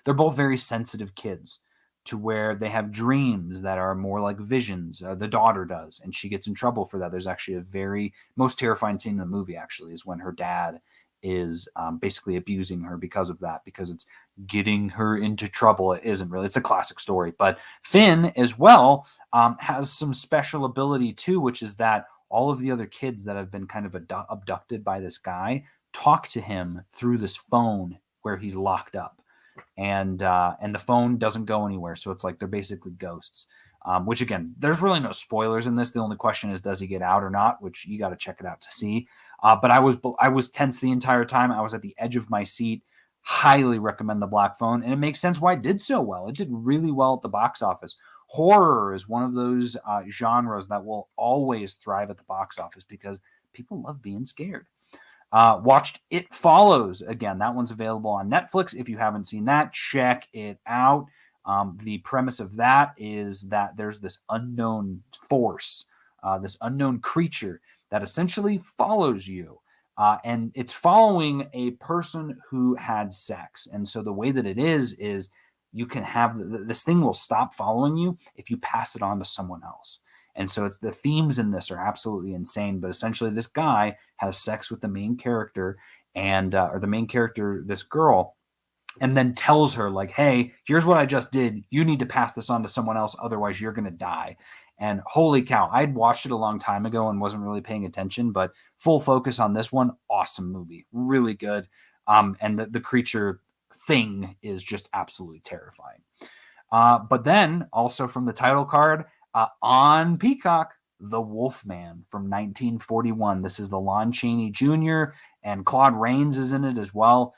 They're both very sensitive kids to where they have dreams that are more like visions. The daughter does, and she gets in trouble for that. There's actually a very most terrifying scene in the movie, actually, is when her dad is basically abusing her because of that, because it's getting her into trouble. It isn't really. It's a classic story. But Finn, as well, has some special ability, too, which is that all of the other kids that have been kind of abducted by this guy talk to him through this phone where he's locked up, and the phone doesn't go anywhere. So it's like they're basically ghosts. Which again, there's really no spoilers in this. The only question is, does he get out or not? Which you got to check it out to see. But I was tense the entire time. I was at the edge of my seat. Highly recommend The Black Phone, and it makes sense why it did so well. It did really well at the box office. Horror is one of those genres that will always thrive at the box office because people love being scared. Watched It Follows. Again, that one's available on Netflix. If you haven't seen that, check it out. The premise of that is that there's this unknown force, this unknown creature that essentially follows you. And it's following a person who had sex. And so the way that it is you can have this thing will stop following you if you pass it on to someone else. And so it's the themes in this are absolutely insane. But essentially, this guy has sex with the main character or the main character, this girl, and then tells her like, hey, here's what I just did. You need to pass this on to someone else. Otherwise, you're going to die. And holy cow, I'd watched it a long time ago and wasn't really paying attention, but full focus on this one. Awesome movie. Really good. And the creature thing is just absolutely terrifying. But then also from the title card on Peacock, The Wolfman from 1941. This is the Lon Chaney Jr. and Claude Rains is in it as well.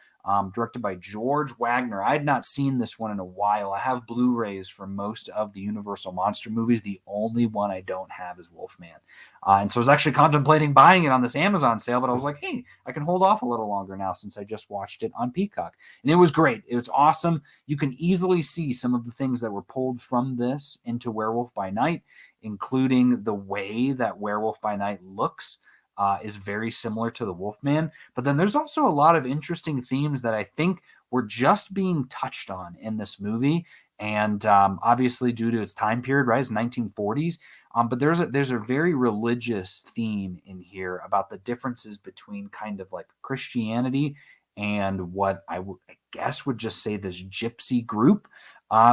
Directed by George Wagner. I had not seen this one in a while. I have Blu-rays for most of the Universal Monster movies. The only one I don't have is Wolfman. And so I was actually contemplating buying it on this Amazon sale, but I was like, hey, I can hold off a little longer now since I just watched it on Peacock. And it was great. It was awesome. You can easily see some of the things that were pulled from this into Werewolf by Night, including the way that Werewolf by Night looks. Is very similar to the Wolfman. But then there's also a lot of interesting themes that I think were just being touched on in this movie. And obviously due to its time period, right, it's 1940s. But there's a very religious theme in here about the differences between kind of like Christianity and what I guess would just say this gypsy group.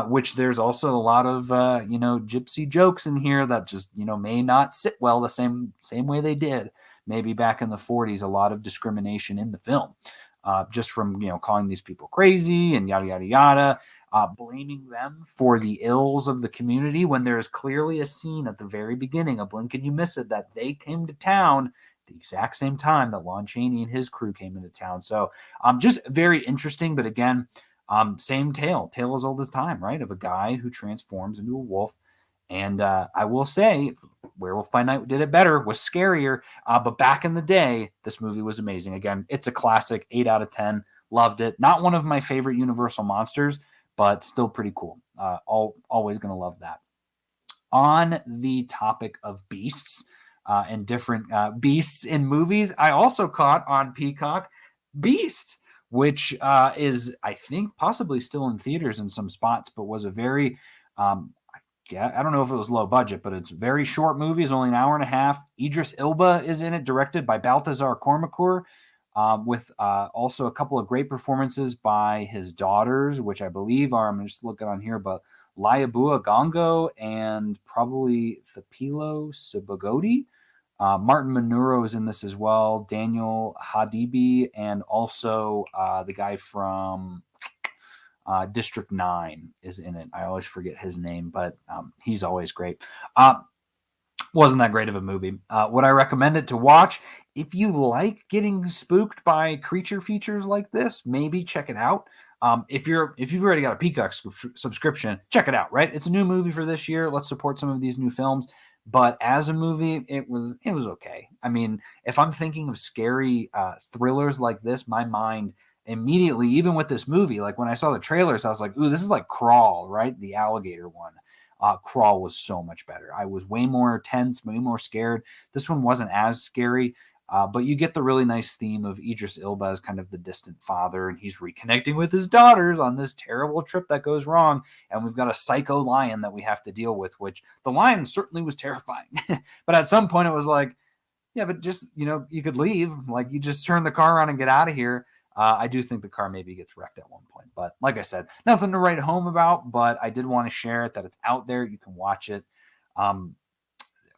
Which there's also a lot of gypsy jokes in here that just may not sit well the same way they did maybe back in the 40s. A lot of discrimination in the film, just from calling these people crazy and yada yada yada, blaming them for the ills of the community when there is clearly a scene at the very beginning, a blink and you miss it, that they came to town the exact same time that Lon Chaney and his crew came into town. So just very interesting. But again, same tale as old as time, right? Of a guy who transforms into a wolf. And I will say, Werewolf by Night did it better, was scarier. But back in the day, this movie was amazing. Again, it's a classic, 8 out of 10. Loved it. Not one of my favorite Universal monsters, but still pretty cool. Always going to love that. On the topic of beasts and different beasts in movies, I also caught on Peacock Beast, which is, I think, possibly still in theaters in some spots, but was a very, I don't know if it was low budget, but it's a very short movie. It's only an hour and a half. Idris Elba is in it, directed by Balthazar Kormakur, with also a couple of great performances by his daughters, which I believe are, I'm just looking on here, but Liabua Gongo and probably Thapilo Sibagoti. Martin Monuro is in this as well. Daniel Hadibi, and also the guy from District 9 is in it. I always forget his name, but he's always great. Wasn't that great of a movie. Would I recommend it to watch? If you like getting spooked by creature features like this, maybe check it out. If you've already got a Peacock subscription, check it out. Right, it's a new movie for this year. Let's support some of these new films. But as a movie, it was okay. I mean, if I'm thinking of scary thrillers like this, my mind immediately, even with this movie, like when I saw the trailers, I was like, "Ooh, this is like Crawl," right? The alligator one. Crawl was so much better. I was way more tense, way more scared. This one wasn't as scary, but you get the really nice theme of Idris Elba as kind of the distant father, and he's reconnecting with his daughters on this terrible trip that goes wrong. And we've got a psycho lion that we have to deal with, which the lion certainly was terrifying. But at some point, it was like, yeah, but just, you could leave. Like, you just turn the car on and get out of here. I do think the car maybe gets wrecked at one point. But like I said, nothing to write home about, but I did want to share it, that it's out there. You can watch it.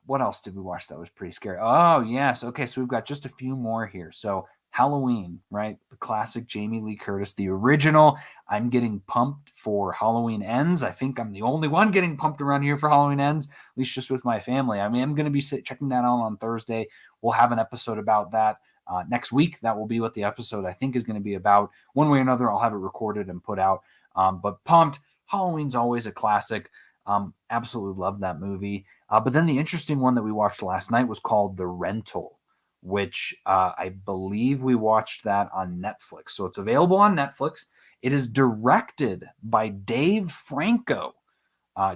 What else did we watch that was pretty scary? Oh, yes. Okay, so we've got just a few more here. So Halloween, right? The classic Jamie Lee Curtis, the original. I'm getting pumped for Halloween Ends. I think I'm the only one getting pumped around here for Halloween Ends, at least just with my family. I mean, I'm going to be checking that out on Thursday. We'll have an episode about that next week. That will be what the episode I think is going to be about. One way or another, I'll have it recorded and put out. But pumped. Halloween's always a classic. Absolutely love that movie. But then the interesting one that we watched last night was called The Rental, which I believe we watched that on Netflix. So it's available on Netflix. It is directed by Dave Franco,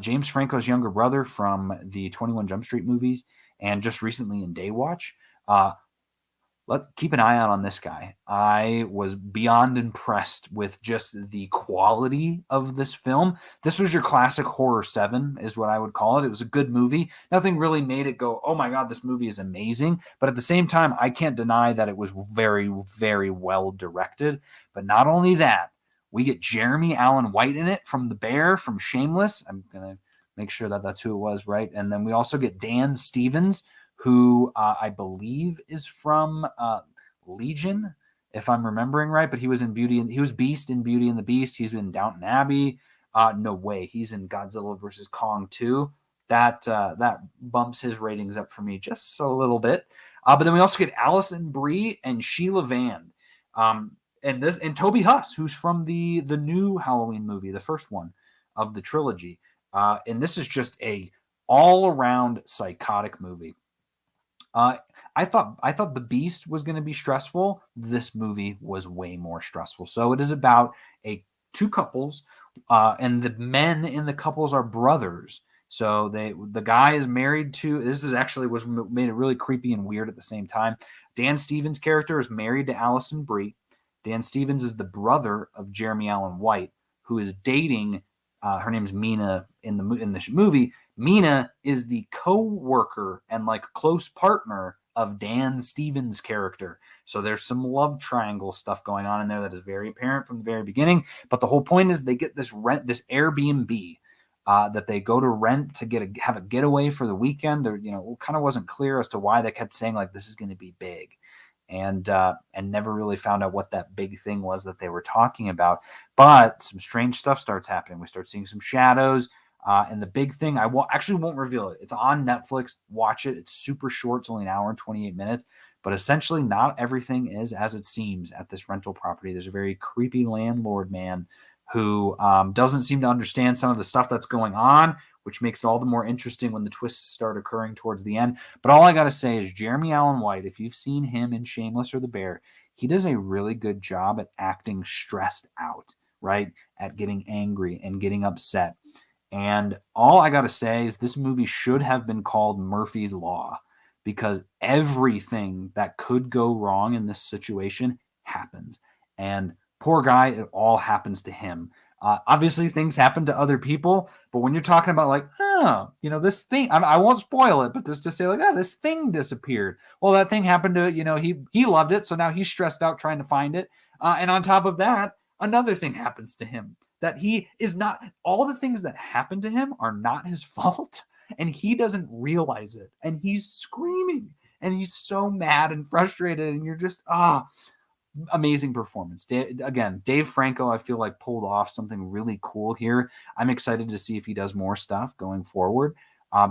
James Franco's younger brother from the 21 Jump Street movies, and just recently in Daywatch. Keep an eye out on this guy. I was beyond impressed with just the quality of this film. This was your classic horror 7 is what I would call it. It was a good movie. Nothing really made it go, oh my God, this movie is amazing. But at the same time, I can't deny that it was very, very well directed. But not only that, we get Jeremy Allen White in it from The Bear, from Shameless. I'm going to make sure that that's who it was, right? And then we also get Dan Stevens, who I believe is from Legion, if I'm remembering right. But he was he was Beast in Beauty and the Beast. He's been in Downton Abbey. No way, he's in Godzilla vs. Kong 2. That bumps his ratings up for me just a little bit. But then we also get Alison Brie and Sheila Vand, and Toby Huss, who's from the new Halloween movie, the first one of the trilogy. And this is just a all around psychotic movie. I thought The Beast was going to be stressful. This movie was way more stressful. So it is about two couples, and the men in the couples are brothers. So the guy is married to. This is actually was made it really creepy and weird at the same time. Dan Stevens' character is married to Alison Brie. Dan Stevens is the brother of Jeremy Allen White, who is dating. Her name's Mina in the movie. Mina is the co-worker and like close partner of Dan Stevens' character. So there's some love triangle stuff going on in there that is very apparent from the very beginning. But the whole point is they get this Airbnb that they go to rent to have a getaway for the weekend. There, it kind of wasn't clear as to why they kept saying like this is going to be big, and never really found out what that big thing was that they were talking about. But some strange stuff starts happening. We start seeing some shadows. And the big thing, I won't reveal it. It's on Netflix. Watch it. It's super short. It's only an hour and 28 minutes. But essentially, not everything is as it seems at this rental property. There's a very creepy landlord man who doesn't seem to understand some of the stuff that's going on, which makes it all the more interesting when the twists start occurring towards the end. But all I got to say is Jeremy Allen White, if you've seen him in Shameless or The Bear, he does a really good job at acting stressed out, right? At getting angry and getting upset. And all I got to say is this movie should have been called Murphy's Law, because everything that could go wrong in this situation happens. And poor guy, it all happens to him. Obviously, things happen to other people, but when you're talking about like, this thing, I won't spoil it, but just to say like, this thing disappeared. Well, that thing happened to, he loved it, so now he's stressed out trying to find it. And on top of that, another thing happens to him. That he is not, all the things that happen to him are not his fault, and he doesn't realize it, and he's screaming and he's so mad and frustrated, and you're just amazing performance. Dave Franco, I feel like pulled off something really cool here. I'm excited to see if he does more stuff going forward,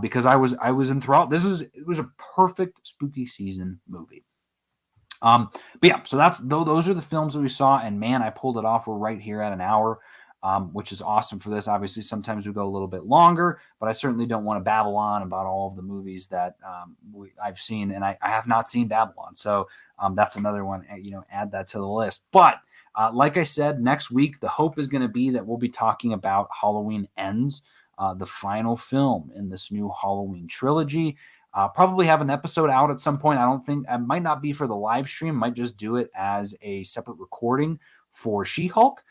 because I was enthralled. It was a perfect spooky season movie. But yeah, so those are the films that we saw, and man, I pulled it off. We're right here at an hour, which is awesome for this. Obviously, sometimes we go a little bit longer, but I certainly don't want to babble on about all of the movies that I've seen, and I have not seen Babylon, so that's another one. Add that to the list. But like I said, next week the hope is going to be that we'll be talking about Halloween Ends, the final film in this new Halloween trilogy. Probably have an episode out at some point. I don't think it might not be for the live stream. Might just do it as a separate recording for She-Hulk.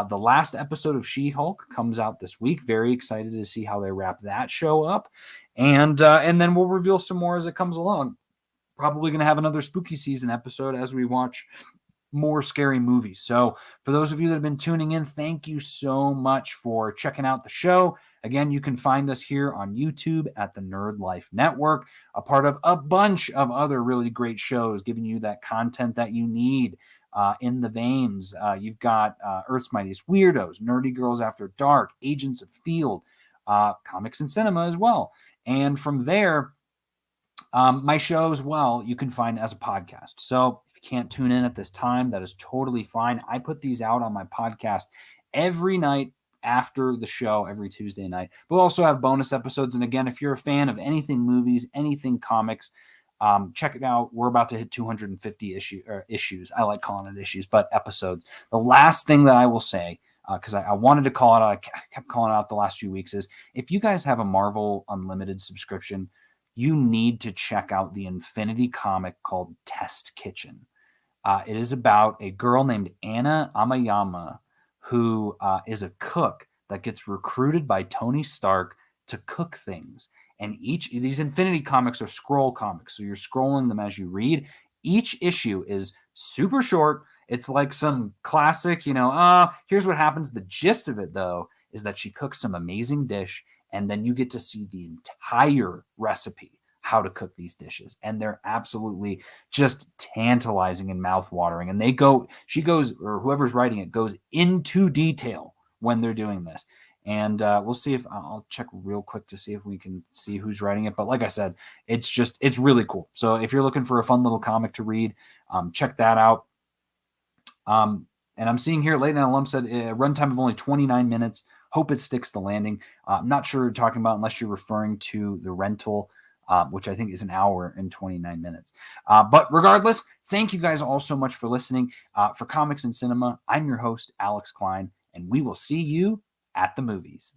The last episode of She-Hulk comes out this week. Very excited to see how they wrap that show up, and then we'll reveal some more as it comes along. Probably going to have another spooky season episode as we watch more scary movies. So for those of you that have been tuning in, thank you so much for checking out the show. Again, you can find us here on YouTube at the Nerd Life Network, a part of a bunch of other really great shows, giving you that content that you need in the veins. You've got Earth's Mightiest Weirdos, Nerdy Girls After Dark, Agents of Field, Comics and Cinema as well. And from there, my show as well, you can find as a podcast. So if you can't tune in at this time, that is totally fine. I put these out on my podcast every night after the show, every Tuesday night. But we'll also have bonus episodes. And again, if you're a fan of anything movies, anything comics, check it out. We're about to hit 250 issues. I like calling it issues, but episodes. The last thing that I will say, because I wanted to call it out, I kept calling it out the last few weeks, is if you guys have a Marvel Unlimited subscription, you need to check out the Infinity comic called Test Kitchen. It is about a girl named Anna Amayama who is a cook that gets recruited by Tony Stark to cook things. And these Infinity comics are scroll comics, so you're scrolling them as you read. Each issue is super short. It's like some classic, here's what happens. The gist of it, though, is that she cooks some amazing dish, and then you get to see the entire recipe, how to cook these dishes. And they're absolutely just tantalizing and mouthwatering. And she goes, or whoever's writing it goes into detail when they're doing this. And we'll see if I'll check real quick to see if we can see who's writing it. But like I said, it's really cool. So if you're looking for a fun little comic to read, check that out. And I'm seeing here, Late Night Alum said a runtime of only 29 minutes. Hope it sticks the landing. I'm not sure what you're talking about unless you're referring to the rental, which I think is an hour and 29 minutes. But regardless, thank you guys all so much for listening. For Comics and Cinema, I'm your host, Alex Klein, and we will see you at the movies.